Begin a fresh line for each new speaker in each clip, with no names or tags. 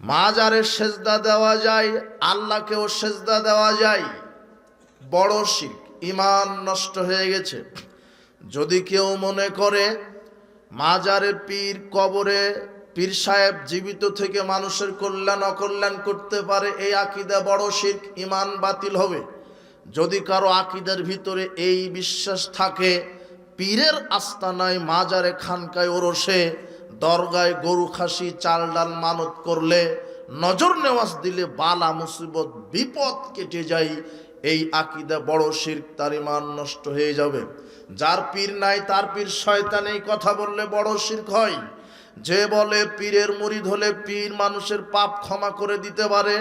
মাজারে সেজদা দেওয়া যায়, আল্লাহকেও সেজদা দেওয়া যায়, বড় শিরক, ঈমান নষ্ট হয়ে গেছে। যদি কেউ মনে করে মাজারে পীর, কবরে পীর সাহেব জীবিত থেকে মানুষের কল্যাণ অকল্যাণ করতে পারে, এই আকীদা বড় শিরক, ঈমান বাতিল হবে। যদি কারো আকীদার ভিতরে এই বিশ্বাস থাকে পীরের আস্তানায়, মাজারে, খানকায়, ওরসে, দরগায় গরু খাসি চাল ডাল মানত করলে, নজর নেওয়াজ দিলে বালা মুসিবত বিপদ কেটে যায়, এই আকীদা বড় শিরক, তার ঈমান নষ্ট হয়ে যাবে। যার পীর নাই তার পীর শয়তান, এই কথা বললে বড় শিরক হয়। যে বলে পীরের মুরিদ হলে পীর মানুষের পাপ ক্ষমা করে দিতে পারে,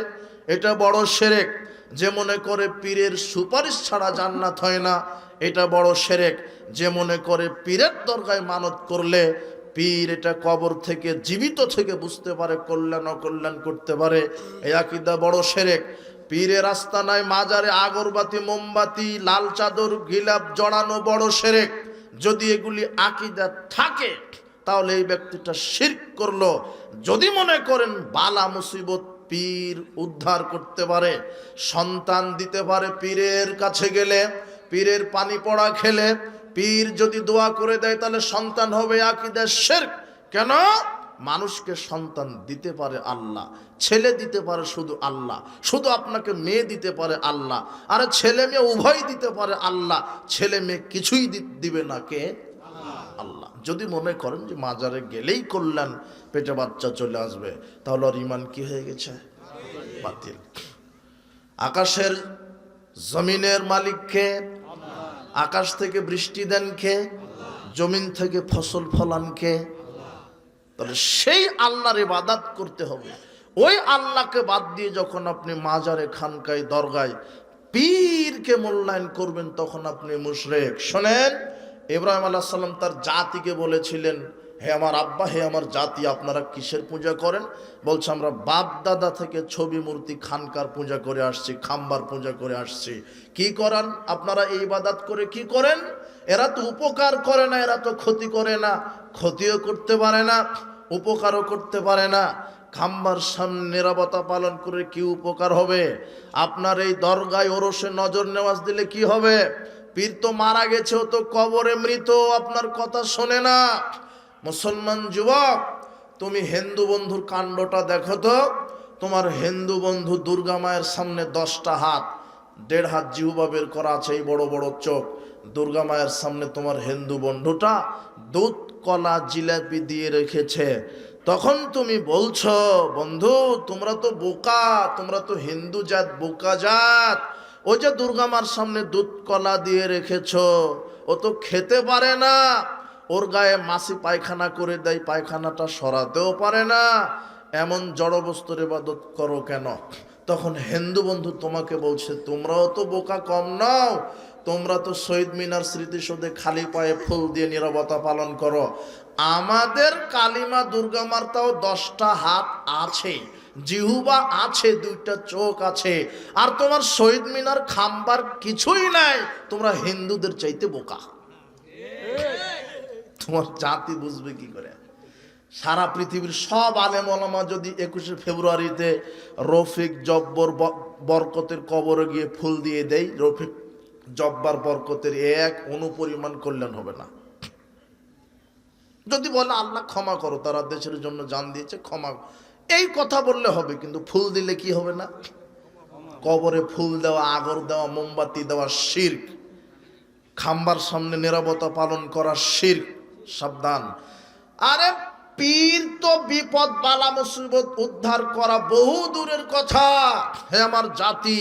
এটা বড় শিরক। যে মনে করে পীরের সুপারিশ ছাড়া জান্নাত হয় না, এটা বড় শিরক। যে মনে করে পীরের দরগায় মানত করলে পীর এটা কবর থেকে জীবিত থেকে বুঝতে পারে কল্যাণ অকল্যাণ করতে পারে, এই আকীদা বড় শিরক। পীরের আস্তানায় মাজারে আগরবাতি, মোমবাতি, লাল চাদর, গিলাপ জড়ানো বড় শিরক। যদি এগুলি আকীদা থাকে তাহলে এই ব্যক্তিটা শিরক করলো। যদি মনে করেন বালা মুসিবত পীর উদ্ধার করতে পারে, সন্তান দিতে পারে পীরের কাছে গেলে, পীরের পানি পড়া খেলে পীর যদি দোয়া করে দেয় তাহলে সন্তান হবে, আকীদা শিরক। কেন? মানুষকে সন্তান দিতে পারে আল্লাহ, ছেলে দিতে পারে শুধু আল্লাহ, শুধু আপনাকে মেয়ে দিতে পারে আল্লাহ, আরে ছেলে মেয়ে উভয় দিতে পারে আল্লাহ, ছেলে মেয়ে কিছুই দিবে না কে? আল্লাহ। যদি মনে করেন যে মাজারে গেলেই কল্যাণ, পেটে বাচ্চা চলে আসবে, তাহলে আর ঈমান কি হয়ে গেছে? বাতিল। আকাশের জমিনের মালিক কে? আকাশ থেকে বৃষ্টি দেন কে? জমিন থেকে ফসল ফলান কে? তাহলে সেই আল্লাহর ইবাদত করতে হবে। ওই আল্লাহকে বাদ দিয়ে যখন আপনি মাজারে, খানকায়, দরগায় পীরকে মূল্যায়ন করবেন তখন আপনি মুশরিক। শোনেন, ইব্রাহিম আলাইহিস সালাম তার জাতিকে বলেছিলেন, হে আমার আব্বা, হে আমার জাতি, আপনারা কিসের পূজা করেন? বলছে আমরা বাপ দাদা থেকে ছবি মূর্তি খানকার পূজা করে আসছি, খাম্বার পূজা করে আসছি। কি করান আপনারা এই ইবাদত করে? কি করেন? এরা তো উপকার করে না, এরা তো ক্ষতি করে না, ক্ষতিও করতে পারে না, উপকারও করতে পারে না। খাম্বার সামনে নিরাপত্তা পালন করে কি উপকার হবে? আপনার এই দরগায় ওরসে নজর নেওয়াজ দিলে কি হবে? পীর তো মারা গেছে, ও তো কবরে মৃত, আপনার কথা শোনে না। মুসলমান যুবক, তুমি হিন্দু বন্ধুর কাণ্ডটা দেখো তো। তোমার হিন্দু বন্ধু দুর্গা মায়ের সামনে 10টা হাত, 1.5 হাত জিহ্বা বের করা আছে, এই বড় বড় চোখ। দুর্গা মায়ের সামনে তোমার হিন্দু বন্ধুটা দুধ, কলা, জিলাপি দিয়ে রেখেছে। তখন তুমি বলছো, বন্ধু তোমরা তো বোকা, তোমরা তো হিন্দু জাত বোকা জাত। ওই যে দুর্গা মার সামনে দুধ কলা দিয়ে রেখেছো, ও তো খেতে পারে না, ওর গায়ে মাছি পায়খানা করে দেয়, পায়খানাটা সরাতেও পারে না, এমন জড় বস্তুর ইবাদত করো কেন? তখন হিন্দু বন্ধু তোমাকে বলছে, তোমরাও তো বোকা কম নাও, তোমরা তো শহীদ মিনার স্মৃতিসৌধে খালি পায়ে ফুল দিয়ে নীরবতা পালন করো। আমাদের কালিমা দুর্গা মার তাও 10টা হাত আছে, জিহুবা আছে, 2টা চোখ আছে, আর তোমার শহীদ মিনার খাম্বার কিছুই নাই। তোমরা হিন্দুদের চাইতে বোকা। তোমার জাতি বুঝবে কি করে? সারা পৃথিবীর সব আলেম ওলামা যদি 21শে ফেব্রুয়ারিতে রফিক জব্বর বরকতের কবরে গিয়ে ফুল দিয়ে দেয়, রফিক জব্বার বরকতের এক অনুপরিমাণ কল্যাণ হবে না। যদি বলে আল্লাহ ক্ষমা করো, তারা দেশের জন্য জান দিয়েছে, ক্ষমা, এই কথা বললে হবে, কিন্তু ফুল দিলে কি হবে না? কবরে ফুল দেওয়া, আগর দেওয়া, মোমবাতি দেওয়া শিরক। খাম্বার সামনে নীরবতা পালন করা শিরক। সাবধান। আরে পীর তো বিপদ বালা মুসিবত উদ্ধার করা বহু দূরের কথা। হে আমার জাতি,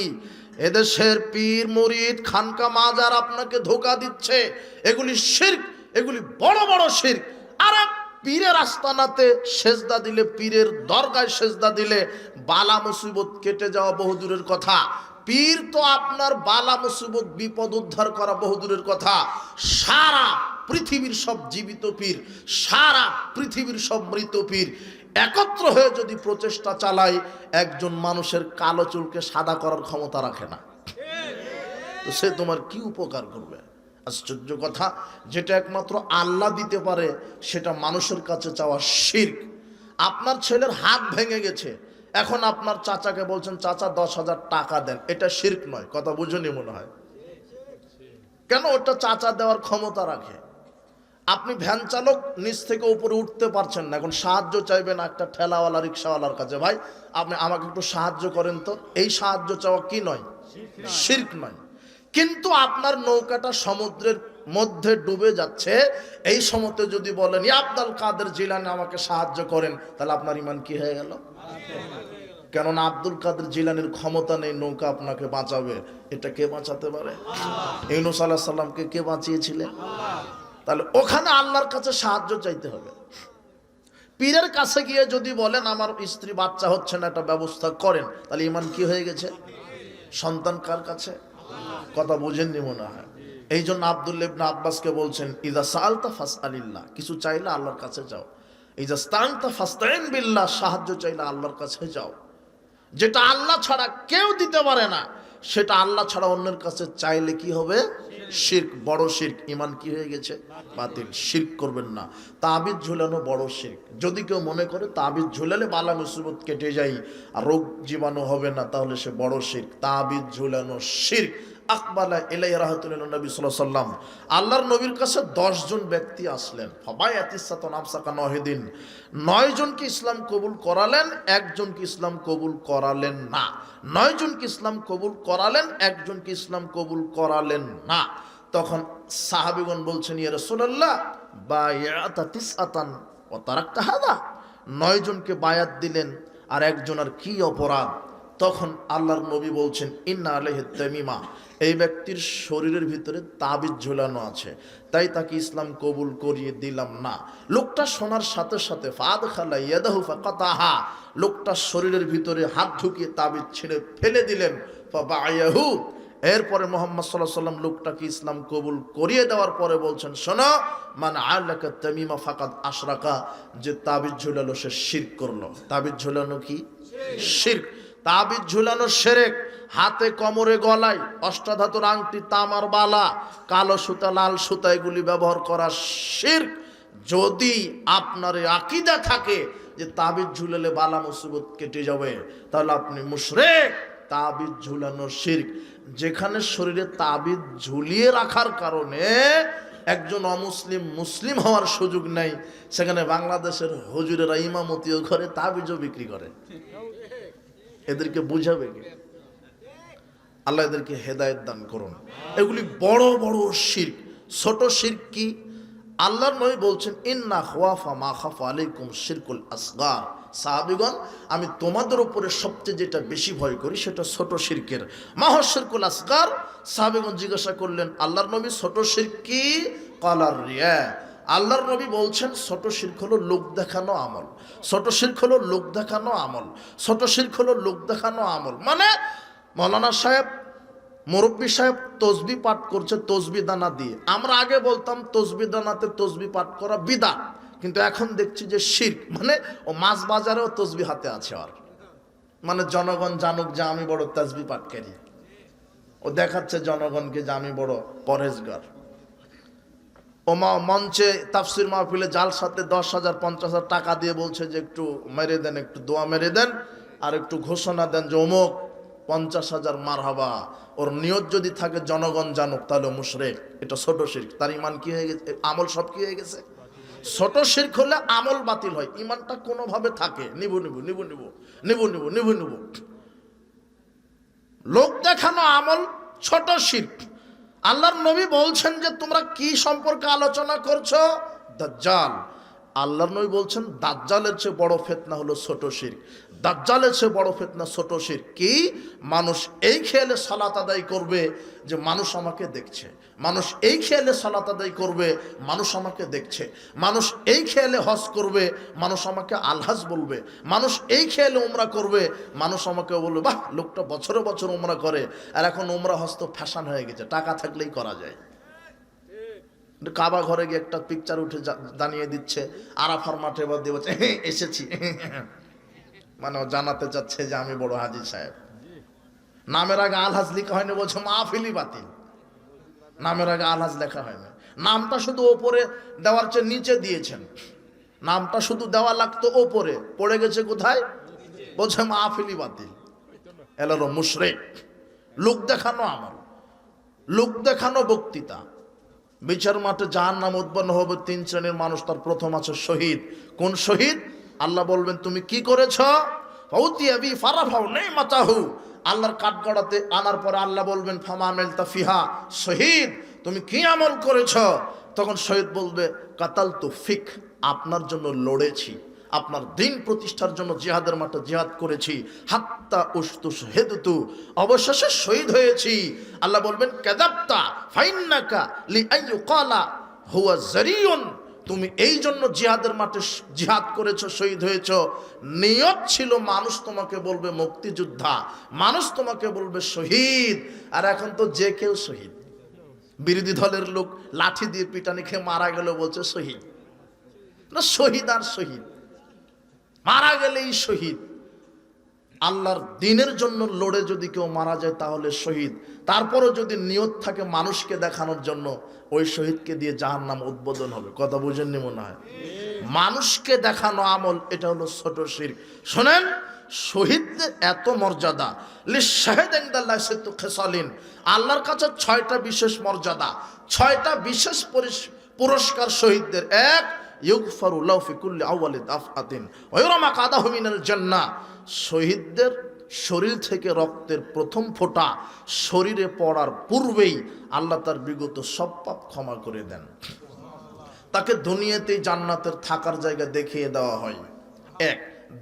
এদেশের পীর মুরিদ খানকা মাজার আপনাকে ধোঁকা দিচ্ছে, এগুলি শিরক, এগুলি বড় বড় শিরক। আরে পীরের আস্তানাতে সেজদা দিলে, পীরের দরগায় সেজদা দিলে বালা মুসিবত কেটে যাওয়া বহু দূরের কথা। পীর তো আপনার বালা মুসিবত বিপদ উদ্ধার করা বহু দূরের কথা। সারা পৃথিবীর সব জীবিত পীর, সারা পৃথিবীর সব মৃত পীর একত্র হয়ে যদি প্রচেষ্টা চালায়, একজন মানুষের কালো চুলকে সাদা করার ক্ষমতা রাখে না। তো সে তোমার কি উপকার করবে? আশ্চর্য কথা, যেটা একমাত্র আল্লাহ দিতে পারে সেটা মানুষের কাছে চাওয়া শিরক। আপনার ছেলের হাত ভেঙে গেছে, এখন আপনার চাচাকে বলছেন চাচা 10,000 টাকা দেন, এটা শিরক নয়, কথা বুঝুনি মনে হয়? কেন? ওটা চাচা দেওয়ার ক্ষমতা রাখে। আপনি ভ্যান চালক, নিচ থেকে উপরে উঠতে পারছেন না, এখন সাহায্য চাইবেন একটা ঠেলাওয়ালা রিক্সাওয়ালার কাছে, ভাই আপনি আমাকে একটু সাহায্য করেন তো, এই সাহায্য চাওয়া কি নয়? শিরক নয়। কিন্তু আপনার নৌকাটা সমুদ্রের মধ্যে ডুবে যাচ্ছে, এই সময়তে যদি বলেন ইয়া আব্দুল কাদের জিলানী আমাকে সাহায্য করেন, তাহলে আপনার ঈমান কি হয়ে গেল? কেননা আব্দুল কাদের জিলানীর ক্ষমতা নেই নৌকা আপনাকে বাঁচাবে। এটা কে বাঁচাতে পারে? ইউনূস আলাইহিস সালামকে কে বাঁচিয়েছিলেন? তাহলে ওখানে আল্লাহর কাছে সাহায্য চাইতে হবে। পীরের কাছে গিয়ে যদি বলেন আমার স্ত্রী বাচ্চা হচ্ছে না, একটা ব্যবস্থা করেন, তাহলে ঈমান কি হয়ে গেছে? সন্তান কার কাছে? কথা বুঝেননি মনে হয়। এই জন্য আব্দুল্লাহ ইবনে আব্বাসকে বলছেন ইযা সাআলতা ফাসআলিল্লাহ, কিছু চাইলে আল্লাহর কাছে যাও। ইযা ইসতাআনতা ফাসতাইন বিল্লাহ, সাহায্য চাইলে আল্লাহর কাছে যাও। যেটা আল্লাহ ছাড়া কেউ দিতে পারে না, সেটা আল্লাহ ছাড়া অন্যের কাছে চাইলে কি হবে? শিরক, বড় শিরক। ঈমান কি হয়ে গেছে? বাতিল। শিরক করবেন না। তাবিজ ঝুলানো বড় শিরক। যদি কেউ মনে করে তাবিজ ঝুলালে বালা মুসিবত কেটে যায় আর রোগ জীবাণু হবে না, তাহলে সে বড় শিরক। তাবিজ ঝুলানো শিরক। আকবালা ইলাইহি রাহমাতুল্লাহ নবী সাল্লাল্লাহু আলাইহি ওয়াসাল্লাম, আল্লাহর নবীর কাছে 10 জন ব্যক্তি আসলেন। ফাবায়াতিসাতুন আমসাকা 9 দিন, 9 জনকে ইসলাম কবুল করালেন, একজনকে ইসলাম কবুল করালেন না। 9 জনকে ইসলাম কবুল করালেন, একজনকে ইসলাম কবুল করালেন না। তখন সাহাবীগণ বলছেন ইয়া রাসূলুল্লাহ বায়াতা তিসআতান ওয়া তারাকতা হাদা, 9 জনকে বায়াত দিলেন আর একজনের কি অপরাধ? তখন আল্লাহর নবী বলছেন ইন্না আলাইহি তামিমা, এই ব্যক্তির শরীরের ভিতরে তাবিজ ঝুলানো আছে, তাই তাকে ইসলাম কবুল করিয়ে দিলাম না। লোকটা শোনার সাথে সাথে ফাদখালা ইয়াদাহু ফাকাতাহা, লোকটার শরীরের ভিতরে হাত ঢুকিয়ে তাবিজ ছিঁড়ে ফেলে দিলেন। ফাবায়াহু, এরপরে মুহাম্মদ সাল্লাল্লাহু আলাইহি ওয়াসাল্লাম লোকটাকে ইসলাম কবুল করিয়ে দেওয়ার পরে বলছেন শোনো, মান আলাকা তামিমা ফাকাদ আশরাকা, যে তাবিজ ঝুলালো সে শিরক করলো। তাবিজ ঝুলানো কি? শিরক। তাবিজ ঝুলানো শিরক। হাতে, কোমরে, গলায় অষ্টাধাতুর আংটি, তামার বালা, কালো সুতা, লাল সুতা এগুলি ব্যবহার করা শিরক। যদি আপনার আকীদা থাকে যে তাবিজ ঝুলালে বালা মুসিবত কেটে যাবে, তাহলে আপনি মুশরিক। তাবিজ ঝুলানো শিরক। যেখানে শরীরে তাবিজ ঝুলিয়ে রাখার কারণে একজন অমুসলিম মুসলিম হওয়ার সুযোগ নাই, সেখানে বাংলাদেশের হুজুরেরা ইমামতিও করে, তাবিজও বিক্রি করে। এদেরকে বুঝাবে কে? আল্লাহ এদেরকে হেদায়েত দান করুন। এগুলি বড় বড় শিরক। ছোট শিরক কি? আল্লাহর নবী বলছেন ইন্না খাওয়াফা মা খাফা আলাইকুম শিরকুল আসগার, সাহাবীগণ আমি তোমাদের উপরে সবচেয়ে যেটা বেশি ভয় করি সেটা ছোট শিরকের। মা হুয়া শিরকুল আসগার, সাহাবীগণ জিজ্ঞাসা করলেন আল্লাহর নবী ছোট শিরক কি? ক্বালার রিয়া, আল্লাহর নবী বলছেন ছোট শিরক হলো লোক দেখানো আমল। ছোট শিরক হলো লোক দেখানো আমল। ছোট শিরক হলো লোক দেখানো আমল। মানে মৌলানা সাহেব, মুরব্বী সাহেব তসবি পাঠ করছে তসবি দানা দিয়ে। আমরা আগে বলতাম তসবি দানাতে তসবি পাঠ করা বিদআত, কিন্তু এখন দেখছি যে শিরক। মানে ও মাছ বাজারেও তসবি হাতে আছে আর, মানে জনগণ জানুক যে আমি বড় তসবি পাঠকারী। ও দেখাচ্ছে জনগণকে যে আমি বড় পরহেজগার। ও মঞ্চে তাফসির মাহফিলে জালসাতে 10,000 50,000 টাকা দিয়ে বলছে যে একটু মেরে দেন, একটু দোয়া মেরে দেন, আর একটু ঘোষণা দেন যে অমুক 50,000 মারহাবা। ওর নিয়ত যদি থাকে জনগণ জানুক, তাহলে মুশরিক। এটা ছোট শিরক। তার ঈমান কি হয়ে গেছে? আমল সব কি হয়ে গেছে? ছোট শিরক হলে আমল বাতিল হয়, ঈমানটা কোনোভাবে থাকে। নিবু নিবু নিবু নিবু নিবু নিবু নিবু নিবু লোক দেখানো আমল ছোট শিরক। আল্লাহর নবী বলছেন যে তোমরা কি সম্পর্কে আলোচনা করছো? দাজ্জাল। আল্লাহর নবী বলছেন দাজ্জালের চেয়ে বড় ফিতনা হলো ছোট শিরক। দাজ্জালের চেয়ে বড় ফিতনা ছোট শিরক। কি? মানুষ এই খেয়ালে সালাত আদায় করবে যে মানুষ আমাকে দেখছে। মানুষ এই খেয়ালে সালাত আদায় করবে মানুষ আমাকে দেখছে। মানুষ এই খেয়ালে হজ করবে মানুষ আমাকে আলহাজ বলবে। মানুষ এই খেয়ালে উমরা করবে মানুষ আমাকে বলবে বাহ লোকটা বছরে বছর উমরা করে। আর এখন উমরা হজ তো ফ্যাশন হয়ে গেছে, টাকা থাকলেই করা যায়। কাবা ঘরে গিয়ে একটা পিকচার উঠে জানিয়ে দিচ্ছে, আরাফার মাঠে বা দিয়ে বলছে এসেছি, মানে জানাতে চাচ্ছে যে আমি বড় হাজী সাহেব। নামের আগে আলহাজ লেখা হয়নি, বলছে মাহফিলি বাতিল। নামের আগে আলহাজ লেখা হয়নি, নামটা শুধু ওপরে দেওয়ার চেয়ে নিচে দিয়েছেন। নামটা শুধু দেওয়া লাগতো ওপরে, পড়ে গেছে কোথায়? বলছে মাহফিলি বাতিল, এলো মুশরিক। লোক দেখানো আমল, লোক দেখানো বক্তৃতা। বিচার মাঠে জাহান্নাম উৎপন্ন হবে 3 শ্রেণীর মানুষ। তার প্রথম আছে শহীদ। কোন শহীদ? আল্লাহ বলবেন তুমি কি করেছ? ফাউতিয়াবি ফারাফাউ নিমাতাহু, আল্লাহর কাঠগড়াতে আনার পরে আল্লাহ বলবেন ফামা আমিলতা ফিহা, শহীদ তুমি কি আমল করেছ? তখন শহীদ বলবে কাতালতু ফিক, আপনার জন্য লড়েছি, আপনার দিন প্রতিষ্ঠার জন্য জিহাদের মাঠে জিহাদ করেছি। হাত্তা উস্তু শহীদতু, অবশেষে শহীদ হয়েছি। আল্লাহ বলবেন কাযাবতা ফাইন্নাকা লিআইয়ুকালা হুয়া জারিউন, তুমি এই জন্য জিহাদের মাঠে জিহাদ করেছো, শহীদ হয়েছো। নিয়ত ছিল মানুষ তোমাকে বলবে মুক্তিযোদ্ধা, মানুষ তোমাকে বলবে শহীদ। আর এখন তো যে কেউ শহীদ। বিরোধী দলের লোক লাঠি দিয়ে পিটানি খেয়ে মারা গেল বলছে শহীদ। না, শহীদ আর শহীদ, মারা গেলেই শহীদ। আল্লাহর দিনের জন্য লড়ে যদি কেউ মারা যায় তাহলে শহীদ। তারপরও যদি নিয়ত থাকে মানুষকে দেখানোর জন্য, ওই শহীদকে দিয়ে জাহান্নাম উদ্বোধন হবে। কথা বুঝেননি মনে হয়? মানুষকে দেখানো আমল, এটা হলো ছোট শিরক। শোনেন, শহীদদের এত মর্যাদা। আল্লাহর কাছে 6টা বিশেষ মর্যাদা, 6টা বিশেষ পুরস্কার শহীদদের। এক, ইউগফারু লাহু ফি কুল্লি আউয়ালি দাফআতিন ওয়া ইউরমা কাদাহু মিনাল জান্নাহ, শহীদদের শরীর থেকে রক্তের প্রথম ফোঁটা শরীরে পড়ার পূর্বেই আল্লাহ তার বিগত সব পাপ ক্ষমা করে দেন। তাকে দুনিয়াতেই জান্নাতের থাকার জায়গা দেখিয়ে দেওয়া হয়। 1,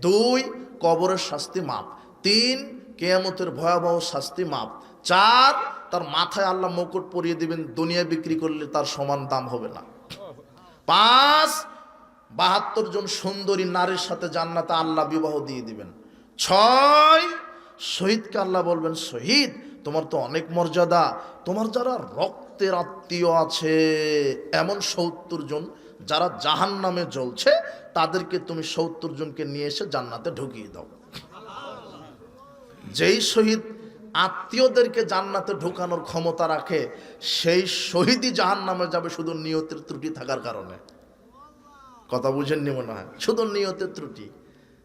2, কবরের শাস্তি মাপ। 3, কিয়ামতের ভয়াবহ শাস্তি মাপ। 4, তার মাথায় আল্লাহ মুকুট পরিয়ে দিবেন, দুনিয়া বিক্রি করলে তার সমান দাম হবে না। 5, 72 জন সুন্দরী নারীর সাথে জান্নাতে আল্লাহ বিবাহ দিয়ে দিবেন। 6, শহীদকে আল্লাহ বলবেন শহীদ তোমার তো অনেক মর্যাদা, তোমার যারা রক্তের আত্মীয় আছে এমন 70 জন যারা জাহান্নামে জ্বলছে, তাদেরকে তুমি 70 জনকে নিয়ে এসে জান্নাতে ঢুকিয়ে দাও। যেই শহীদ আত্মীয়দেরকে জান্নাতে ঢোকানোর ক্ষমতা রাখে, সেই শহীদই জাহান্নামে যাবে শুধু নিয়তের ত্রুটি থাকার কারণে। কথা বুঝেননি মনে হয়? শুধু নিয়তের ত্রুটি।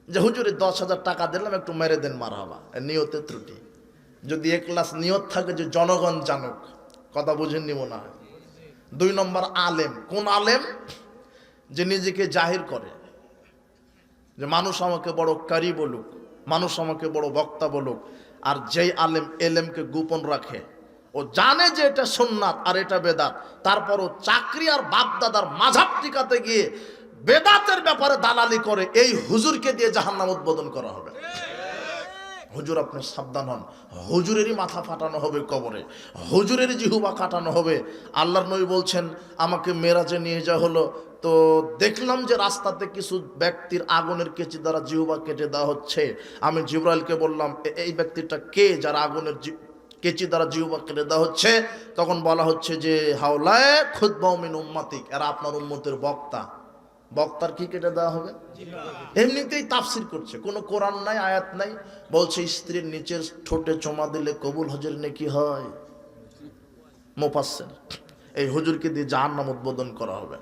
যে হুজুরে 10,000 টাকা দিলাম একটু মেরে দেন মারহাবা, নিয়তের ত্রুটি। যদি একলাস নিয়ত থাকে যে জনগণ জানুক, কথা বুঝেননি মনে হয়? 2 নম্বর আলেম। কোন আলেম? যে নিজেকে জাহির করে, যে মানুষ আমাকে বড় কারি বলুক, মানুষ আমাকে বড় বক্তা বলুক। আর যেই আলেম এলেমকে গোপন রাখে, ও জানে যে এটা সুন্নাত আর এটা বেদাত, তারপরও চাকরি আর বাপদাদার মাঝাব টিকাতে গিয়ে বেদাতের ব্যাপারে দালালি করে, এই হুজুরকে দিয়ে জাহান্নাম উদ্বোধন করা হবে। হুজুর আপনি সাবধান হন, হুজুরেরই মাথা ফাটানো হবে কবরে, হুজুরেরই জিহুবা কাটানো হবে। আল্লাহর নবী বলছেন, আমাকে মেরাজে নিয়ে যাওয়া হলো, তো দেখলাম যে রাস্তাতে কিছু ব্যক্তির আগুনের কেচি দ্বারা জিহুবা কেটে দেওয়া হচ্ছে। আমি জিবরাইলকে বললাম, এই ব্যক্তিটা কে যার আগুনের কেচি দ্বারা জিহুবা কেটে দেওয়া হচ্ছে? তখন বলা হচ্ছে যে হাওলায়ে খুতবাউ মিন উম্মাতিক, এরা আপনার উম্মতের বক্তা। বক্তার কি কেটে দেওয়া হবে? এমনিতেই তাফসির করছে, কোনো কোরআন নাই, আয়াত নাই। বলছে স্ত্রীর নিচের ঠোঁটে চুমা দিলে কবুল হজের নেকি হয়। মুফাসসির। এই হুজুরকে দিয়ে জাহান্নাম উদ্বোধন করা হবে।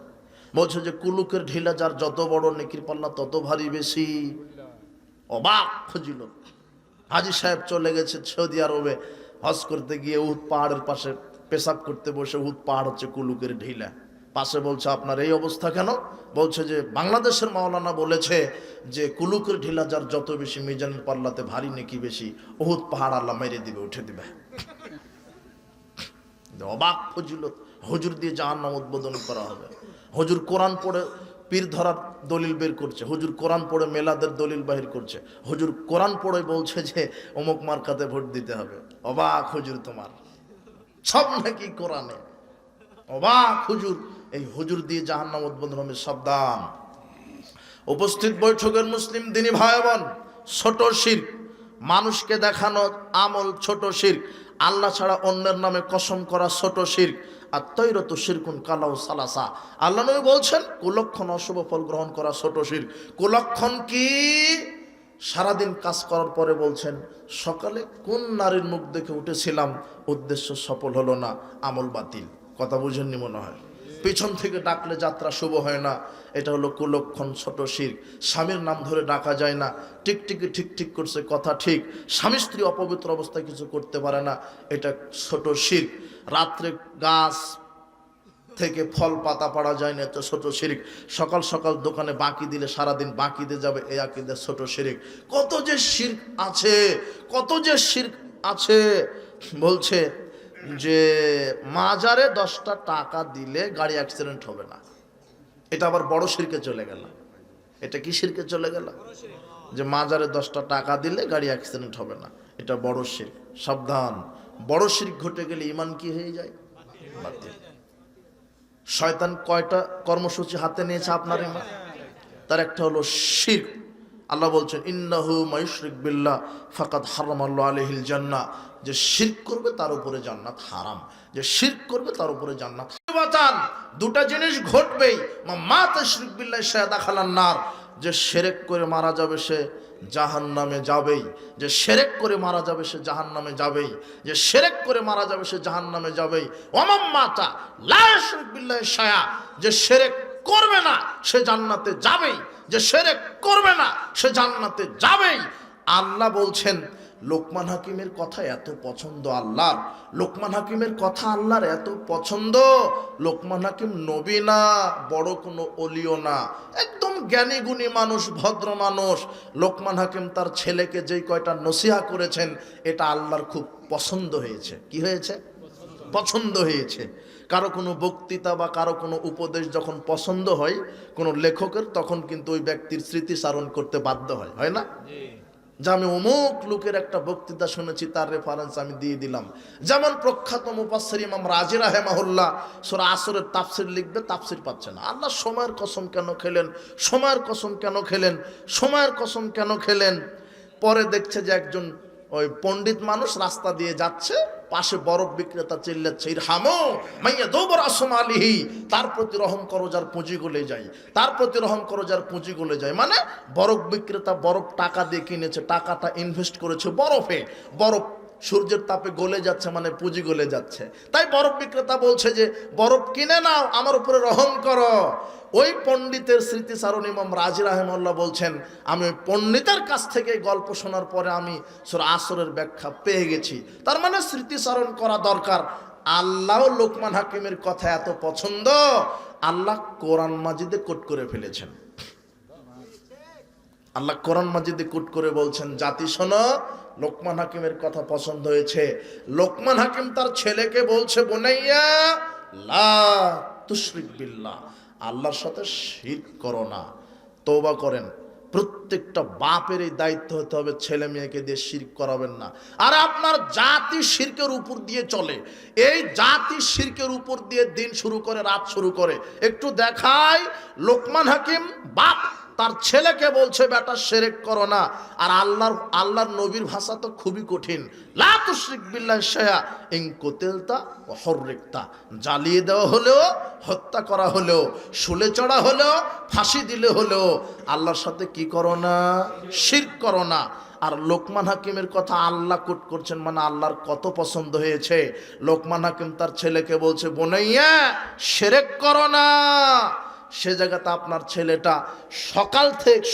বলছে যে কুলুকের ঢিলা যার যত বড় নেকির পাল্লা তত ভারী বেশি। অবাক ফজিলত। হাজী সাহেব চলে গেছে সৌদি আরবে হজ করতে গিয়ে, উহুদ পাহাড়ের পাশে পেশাব করতে বসে, উহুদ পাহাড় হচ্ছে কুলুকের ঢিলা। পাশে বলছে আপনার এই অবস্থা কেন? বলছে যে বাংলাদেশের মাওলানা বলেছে যে কুলুকের ঢিলা যার যত বেশি মিজানের পাল্লাতে ভারী নেকি বেশি, উহুদ পাহাড় আল্লাহ মেরে দিবে, উঠে দিবে। অবাক ফজিলত। হুজুর দিয়ে জাহান্নাম উদ্বোধন করা হবে। হুজুর কোরআন পড়ে পীর ধরার দলিল বের করছে, হুজুর কোরআন পড়ে মেলাদের দলিল বাহির করছে, হুজুর কোরআন পড়ে বলছে যে অমুক মার্কাতে ভোট দিতে হবে। অবাক হুজুর তোমার, সব নাকি কোরআনে। অবাক হুজুর। এই হুজুর দিয়ে জাহান্নাম উদ্বোধন হবে। সাবধান। উপস্থিত বৈঠকের মুসলিম দিনী ভাই বোন, ছোট শিরক, মানুষকে দেখানো আমল ছোট শিরক, আল্লাহ ছাড়া অন্যের নামে কসম করা ছোট শিরক। আর তৈরত শিরকুন কালাউ সালাসা, আল্লাহ নবী বলছেন কুলক্ষণ অশুভ ফল গ্রহণ করা ছোট শিরক। কুলক্ষণ কি? সারাদিন কাজ করার পরে বলছেন সকালে কোন নারীর মুখ দেখে উঠেছিলাম, উদ্দেশ্য সফল হলো না, আমল বাতিল। কথা বুঝেননি মনে হয়? পিছন থেকে ডাকলে যাত্রা শুভ হয় না, এটা হলো কুলক্ষণ ছোট শিরক। স্বামীর নাম ধরে ডাকা যায় না, টিকটিকি ঠিক ঠিক করছে কথা ঠিক, স্বামী স্ত্রী অপবিত্র অবস্থায় কিছু করতে পারে না, এটা ছোট শিরক। রাত্রে গাছ থেকে ফল পাতা পাড়া যায় না, তো ছোট শিরক। সকাল সকাল দোকানে বাকি দিলে সারাদিন বাকি দিয়ে যাবে, এই আকীদা ছোট শিরক। কত যে শিরক আছে, কত যে শিরক আছে। বলছে যে মাজারে 10টা টাকা দিলে গাড়ি অ্যাক্সিডেন্ট হবে না, এটা আবার বড় শিরকে চলে গেল। এটা কি শিরকে চলে গেল? যে মাজারে 10টা টাকা দিলে গাড়ি অ্যাক্সিডেন্ট হবে না, এটা বড় শিরক। সাবধান, বড় শিরক ঘটে গেলে ঈমান কি হয়ে যায়? বাতিল। শয়তান কয়টা কর্মসূচি হাতে নিয়েছে আপনার ঈমান? তার একটা হলো শিরক। আল্লাহ বলছেন ইন্নাহু মায়ুশরিক বিল্লাহ ফাকাদ হারামাল্লাহু আলাইহিল জান্নাহ, যে শিরক করবে তার উপরে জান্নাত হারাম, যে শিরক করবে তার উপরে জান্নাত। বাঁচান, দুটা জিনিস ঘটবেই। মা তাশরিক বিল্লাহ শাহাদা খালান নার, যে শিরক করে মারা যাবে সে জাহান্নামে যাবেই, যে শিরক করে মারা যাবে সে জাহান্নামে যাবেই, যে শিরক করে মারা যাবে সে জাহান্নামে যাবেই। ওয়ামান মাতা লা ইউশরিক বিল্লাহি শায়া, যে শিরক করবে না সে জান্নাতে যাবেই, যে শিরক করবে না সে জান্নাতে যাবেই। আল্লাহ বলছেন, লোকমান হাকিমের কথা এত পছন্দ আল্লাহর, লোকমান হাকিমের কথা আল্লাহর এত পছন্দ। লোকমান হাকিম নবী না, বড় কোনো অলিও না, একদম জ্ঞানী গুণী মানুষ, ভদ্র মানুষ। লোকমান হাকিম তার ছেলেকে যেই কয়টা নসিহা করেছেন, এটা আল্লাহর খুব পছন্দ হয়েছে। কি হয়েছে? পছন্দ হয়েছে। কারো কোনো বক্তৃতা বা কারো কোনো উপদেশ যখন পছন্দ হয় কোনো লেখকের, তখন কিন্তু ওই ব্যক্তির স্মৃতিচারণ করতে বাধ্য হয়, হয় না? যে আমি অমুক লোকের একটা বক্তৃতা শুনেছি, তার রেফারেন্স আমি দিয়ে দিলাম। যেমন প্রখ্যাত মুফাসসির ইমাম রাজি রাহিমাহুল্লাহ সূরা আসরের তাফসীর লিখবে, তাফসীর পাচ্ছে না। আল্লাহ সময়ের কসম কেন খেলেন, সময়ের কসম কেন খেলেন, সময়ের কসম কেন খেলেন? পরে দেখছে যে একজন ওই পণ্ডিত মানুষ রাস্তা দিয়ে যাচ্ছে, পাশে বরফ বিক্রেতা চিল্লাচ্ছে ইরহামু মাইয়া দৌবর আসম আলিহি, তার প্রতি রহম করো যার পুঁজি গলে যায়, তার প্রতি রহম করো যার পুঁজি গলে যায়। মানে বরফ বিক্রেতা বরফ টাকা দিয়ে কিনেছে, টাকাটা ইনভেস্ট করেছে বরফে, বরফ সূর্যের তাপে গলে যাচ্ছে, মানে পুঁজি গলে যাচ্ছে। তাই বরফ বিক্রেতা বলছে যে বরফ কিনে নাও, আমার উপরে রহম করো। ওই পণ্ডিতের স্মৃতিচারণ ইমাম রাজি রাহিমাহুল্লাহ বলছেন, আমি ওই পণ্ডিতের কাছ থেকে গল্প শোনার পরে আমি সূরা আসরের ব্যাখ্যা পেয়ে গেছি। তার মানে স্মৃতিচারণ করা দরকার। আল্লাহ লোকমান হাকিমের কথা এত পছন্দ, আল্লাহ কোরআন মাজিদে কোট করে ফেলেছেন। আল্লাহ কোরআন মাজিদে কোট করে বলছেন, জাতি শোনো, লোকমান হাকিমের কথা পছন্দ হয়েছে। লোকমান হাকিম তার ছেলেকে বলছে, বুনাইয়া লা তুশরিক বিল্লাহ, আল্লাহর সাথে শিরক করো না। তওবা করেন। প্রত্যেকটা বাপের এই দায়িত্ব হতে হবে, ছেলে মেয়েকে দিয়ে শিরক করাবেন না। আর আপনার জাতি শিরকের উপর দিয়ে চলে, এই জাতি শিরকের উপর দিয়ে দিন শুরু করে, রাত শুরু করে। একটু দেখাই, লোকমান হাকিম বাপ তার ছেলেকে বলছে বেটা শিরক করো না। আর আল্লাহর নবীর ভাষা তো খুবই কঠিন, লা তুশরিক বিল্লাহি শাইআ ইন কুতিলতা ওয়া হুররিকতা, জ্বালিয়ে দেওয়া হলেও, হত্যা করা হলেও, শুলে চড়া হলেও, ফাঁসি দিলে হলেও আল্লাহর সাথে কি করো না? শিরক করো না। আর লোকমান হাকিমের কথা আল্লাহ কোট করছেন, মানে আল্লাহর কত পছন্দ হয়েছে। লোকমান হাকিম তার ছেলেকে বলছে, বোনাইয়া শিরক করো না। সে জায়গাতে আপনার ছেলেটা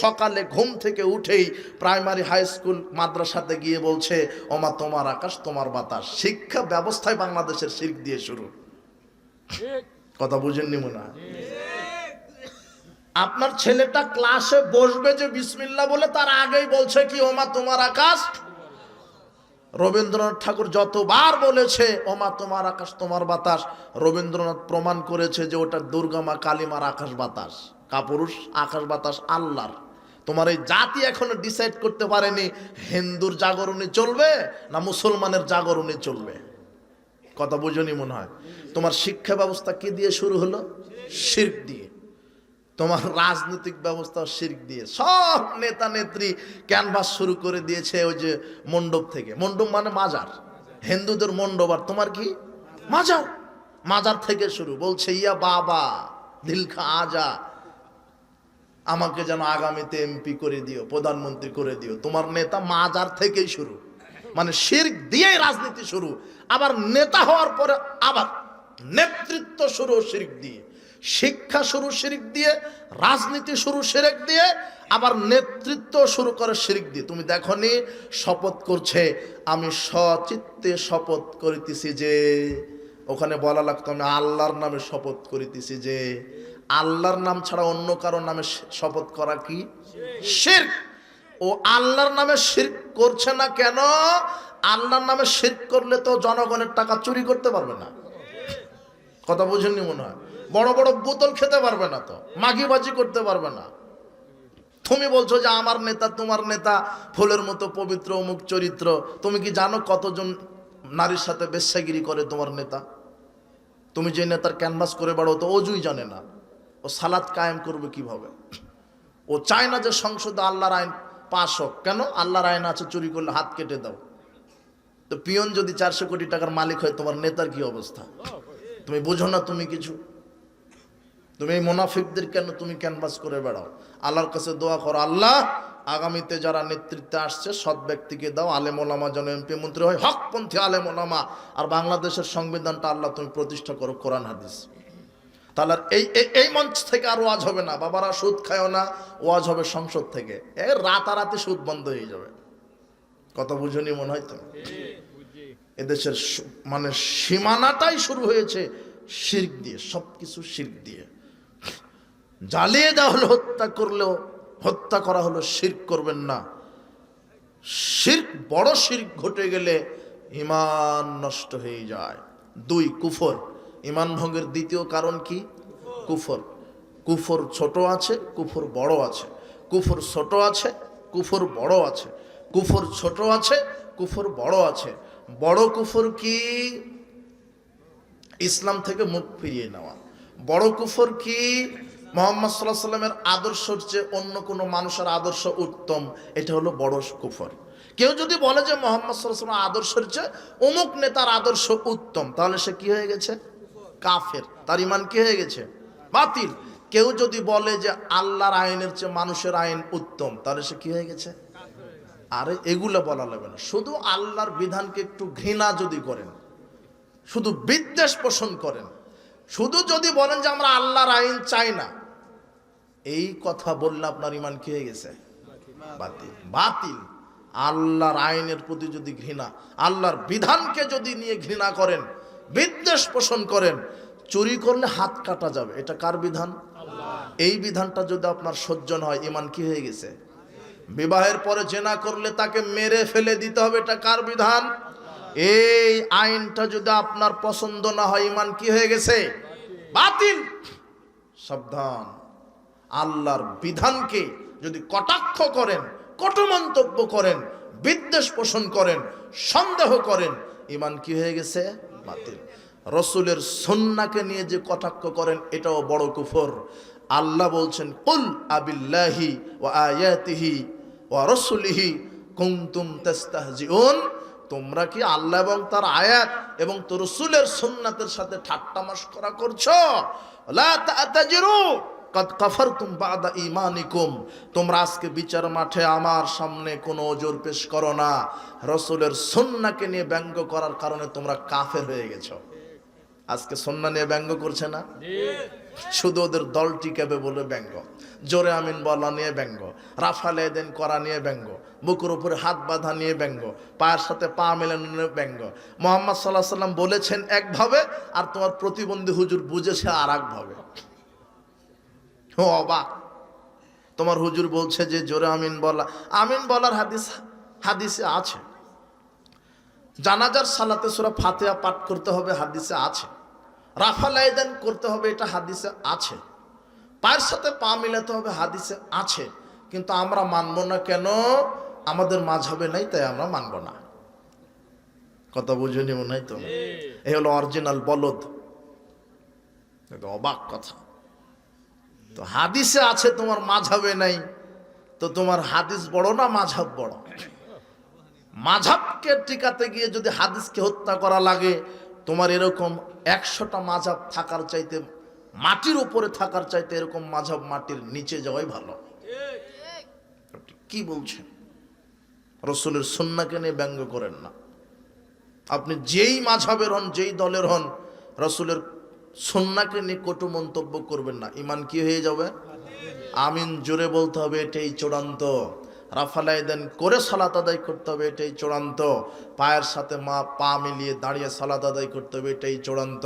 সকালে ঘুম থেকে উঠেই প্রাইমারি হাই স্কুল মাদ্রাসাতে গিয়ে বলছে, ওমা তোমার আকাশ তোমার বাতাস। শিক্ষা ব্যবস্থায় বাংলাদেশের শিরক দিয়ে শুরু। কথা বুঝেননি মনে হয়? আপনার ছেলেটা ক্লাসে বসবে যে বিসমিল্লাহ বলে, তার আগেই বলছে কি, ওমা তোমার আকাশ। রবীন্দ্রনাথ ঠাকুর যতবার বলেছে ওমা তোমার আকাশ তোমার বাতাস, রবীন্দ্রনাথ প্রমাণ করেছে যে ওটা দুর্গা মা কালিমার আকাশ বাতাস। কাপুরুষ, আকাশ বাতাস আল্লাহর। তোমার এই জাতি এখনো ডিসাইড করতে পারেনি হিন্দুর জাগরণে চলবে না মুসলমানের জাগরণে চলবে। কথা বুঝনি মনে হয়? তোমার শিক্ষা ব্যবস্থা কি দিয়ে শুরু হলো? শিরক দিয়ে। তোমার রাজনৈতিক ব্যবস্থা শিরক দিয়ে। সব নেতা নেত্রী ক্যানভাস শুরু করে দিয়েছে ওই যে মণ্ডপ থেকে। মণ্ডপ মানে মাজার, হিন্দুদের মণ্ডপ, আর তোমার কি মাজার। মাজার থেকে শুরু। বলছে ইয়া বাবা দিলখা আজা, আমাকে যেন আগামীতে এমপি করে দিও, প্রধানমন্ত্রী করে দিও। তোমার নেতা মাজার থেকেই শুরু, মানে শিরক দিয়েই রাজনীতি শুরু। আবার নেতা হওয়ার পরে আবার নেতৃত্ব শুরু শিরক দিয়ে। শিক্ষা শুরু শিরক দিয়ে, রাজনীতি শুরু শিরক দিয়ে, আবার নেতৃত্ব শুরু করে শিরক দিয়ে। তুমি দেখনি শপথ করছে, আমি সচিত্তে শপথ করিতেছি যে, ওখানে বলা লাগতো আমি আল্লাহর নামে শপথ করিতেছি যে। আল্লাহর নাম ছাড়া অন্য কারোর নামে শপথ করা কি শিরক। ও আল্লাহর নামে শিরক করছে না কেন? আল্লাহর নামে শিরক করলে তো জনগণের টাকা চুরি করতে পারবে না। কথা বুঝেননি মনে হয়? বড় বড় বোতল খেতে পারবে না, তো মাগিবাজি করতে পারবে না। তুমি বলছো যে আমার নেতা, তোমার নেতা ফুলের মতো পবিত্র, অমুক চরিত্র। তুমি কি জানো কতজন নারীর সাথে বেশ্যাগিরি করে তোমার নেতা? তুমি যে নেতার ক্যানভাস করে বেড়ো, তো অজুই জানে না, ও সালাত কায়েম করবে কিভাবে? ও চায় না যে সংসদে আল্লাহর আইন পাশ হোক। কেন? আল্লাহর আইন আছে, চুরি করলে হাত কেটে দাও। তো পিয়ন যদি 400 কোটি টাকার মালিক হয়, তোমার নেতার কি অবস্থা? তুমি বুঝো না তুমি কিছু? তুমি এই মুনাফিকদের কেন তুমি ক্যানভাস করে বেড়াও? আল্লাহর কাছে দোয়া করো, আল্লাহ আগামীতে যারা নেতৃত্বে আসছে সৎ ব্যক্তিকে দাও, আলেম ওলামা যেন এমপি মন্ত্রী হয়, হকপন্থী আলেম ওলামা। আর বাংলাদেশের সংবিধানটা আল্লাহ তুমি প্রতিষ্ঠা করো কোরআন হাদিস। তাহলে এই এই মঞ্চ থেকে আর ওয়াজ হবে না, বাবারা সুদ খায়ও না, ওয়াজ হবে সংসদ থেকে। রাতারাতি সুদ বন্ধ হয়ে যাবে। কথা বুঝনি মনে হয়? তো এদেশের মানে সীমানাটাই শুরু হয়েছে শিরক দিয়ে, সবকিছু শিরক দিয়ে। জ্বালিয়ে দেওয়া হলো, হত্যা করলেও হত্যা করা হলো, শিরক করবেন না। শিরক, বড় শিরক ঘটে গেলে ঈমান নষ্ট হয়ে যায়। 2 কুফর। ঈমান ভঙ্গের দ্বিতীয় কারণ কি? কুফর। কুফর ছোট আছে, কুফর বড় আছে। কুফর ছোট আছে, কুফর বড় আছে। কুফর ছোট আছে, কুফর বড় আছে। বড় কুফর কি? ইসলাম থেকে মুখ ফিরিয়ে নেওয়া। বড় কুফর কি? মুহাম্মদ সাল্লাল্লাহু আলাইহি সাল্লামের আদর্শের চেয়ে অন্য কোনো মানুষের আদর্শ উত্তম, এটা হলো বড় কুফর। কেউ যদি বলে যে মুহাম্মদ সাল্লাল্লাহু আলাইহি সাল্লামের আদর্শের চেয়ে অমুক নেতার আদর্শ উত্তম, তাহলে সে কি হয়ে গেছে? কাফের। তার ঈমান কি হয়ে গেছে? বাতিল। কেউ যদি বলে যে আল্লাহর আইনের চেয়ে মানুষের আইন উত্তম, তাহলে সে কি হয়ে গেছে? আরে এগুলো বলা লাগবে না। শুধু আল্লাহর বিধানকে একটু ঘৃণা যদি করেন, শুধু বিদ্বেষ পোষণ করেন, শুধু যদি বলেন যে আমরা আল্লাহর আইন চাই না, এই কথা বললে আপনার ঈমান কি হয়ে গেছে? বাতিল। বাতিল। আল্লাহর আইনের প্রতি যদি ঘৃণা, আল্লাহর বিধানকে যদি নিয়ে ঘৃণা করেন, বিদ্বেষ পোষণ করেন, চুরি করলে হাত কাটা যাবে, এটা কার বিধান? এই বিধানটা যদি আপনার সহ্য না হয়, ঈমান কি হয়ে গেছে? বিবাহের পরে জেনা করলে তাকে মেরে ফেলে দিতে হবে, এটা কার বিধান? এই আইনটা যদি আপনার পছন্দ না হয়, ঈমান কি হয়ে গেছে? বাতিল। সাবধান। আল্লাহর বিধানকে যদি কটাক্ষ করেন, কটু মন্তব্য করেন, বিদ্বেষ পোষণ করেন, সন্দেহ করেন, ঈমান কি হয়ে গেছে? বাতিল। রাসূলের সুন্নাহকে নিয়ে যে কটাক্ষ করেন, এটাও বড় কুফর। আল্লাহ বলছেন, কুল আবিল্লাহি ওয়া আয়াতিহি ওয়া রাসূলিহি কুনতুম তাস্তাহজিউন। তোমরা কি আল্লাহ এবং তার আয়াত এবং তো রাসূলের সুন্নাতের সাথে ঠাট্টা মশকরা করছো? লা তা'তাজিরু কাদ কাফারতুম বাদা ঈমানিকুম। তোমরা আজকে বিচার মাঠে আমার সামনে কোনো ওজর পেশ করো না। রাসূলের সুন্নাহকে নিয়ে ব্যঙ্গ করার কারণে তোমরা কাফের হয়ে গেছো। আজকে সুন্নাহ নিয়ে ব্যঙ্গ করছে না? শুধু ওদের দল টিকাবে বলে ব্যঙ্গ, জোরে আমিন বলা নিয়ে ব্যঙ্গ, রাফালে দেন করা নিয়ে ব্যঙ্গ, বুকের উপরে হাত বাঁধা নিয়ে ব্যঙ্গ, পায়ের সাথে পা মেলানো নিয়ে ব্যঙ্গ। মুহাম্মদ সাল্লাল্লাহু আলাইহি সাল্লাম বলেছেন একভাবে, আর তোমার প্রতিবন্ধী হুজুর বুঝেছে আর একভাবে। ও অবাক! তোমার হুজুর বলছে যে জোরে আমিন বলা, আমিন বলার হাদিসে আছে। জানাজার সালাতে সূরা ফাতিহা পাঠ করতে হবে, হাদিসে আছে। রাফাল আয়দান করতে হবে, এটা হাদিসে আছে। পায়ের সাথে পা মিলাতে হবে, হাদিসে আছে। কিন্তু আমরা মানব না কেন? আমাদের মাযহাবে নাই, তাই আমরা মানব না। কথা বুঝেনি মনে হয়? তো এই হলো অরিজিনাল বলদ। অবাক কথা। তো হাদিসে আছে, তোমার মাযহাবে নাই, তো তোমার হাদিস বড় না মাযহাব বড়? মাযহাবকে টিকাতে গিয়ে যদি হাদিসকে হত্যা করা লাগে, তোমার এরকম 100টা মাযহাব থাকার চাইতে, মাটির উপরে থাকার চাইতে, এরকম মাযহাব মাটির নিচে যাওয়াই ভালো। কি বলছেন? রাসূলের সুন্নাহকে নিয়ে ব্যঙ্গ করেন না। আপনি যেই মাযহাবের হন, যেই দলের হন, রাসূলের সুন্নাহকে নিয়ে কটু মন্তব্য করবেন না, ইমান কি হয়ে যাবে? আমিন জোরে বলতে হবে, এটাই চূড়ান্ত। রাফালাইদান করে সালাত আদায় করতে হবে, এটাই চূড়ান্ত। পায়ের সাথে পা মিলিয়ে দাঁড়িয়ে সালাত আদায় করতে হবে, এটাই চূড়ান্ত।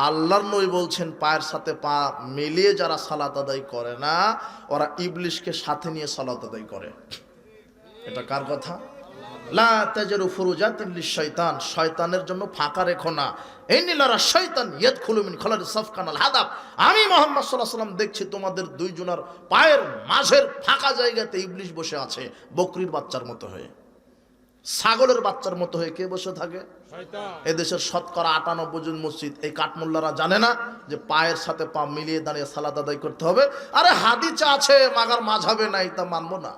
আল্লাহর নবী বলছেন, পায়ের সাথে পা মিলিয়ে যারা সালাত আদায় করে না, ওরা ইবলিশকে সাথে নিয়ে সালাত আদায় করে। এটা কার কথা? লা তাজরু ফুরুজাতিন লিশ-শাইতান, শয়তানের জন্য ফাঁকা রেখো না। ইন্নাল্লাহ শাইতান ইয়াদখুলু মিন খালালি সাফকানাল হাদাব, আমি মুহাম্মদ সাল্লাল্লাহু আলাইহি ওয়াসাল্লাম দেখছি তোমাদের দুইজনের পায়ের মাঝের ফাঁকা জায়গাতে ইবলিশ বসে আছে, বকরির বাচ্চার মতো হয়ে, ছাগলের বাচ্চার মতো হয়ে। কে বসে থাকে? শয়তান। এদেশের শতকরা 98 জন মসজিদ এই কাঠমোল্লারা জানে না যে পায়ের সাথে পা মিলিয়ে দাঁড়িয়ে সালাত আদায় করতে হবে। আরে হাদিসে আছে, মাগার মাঝহাবে নাই, তা মানবো না।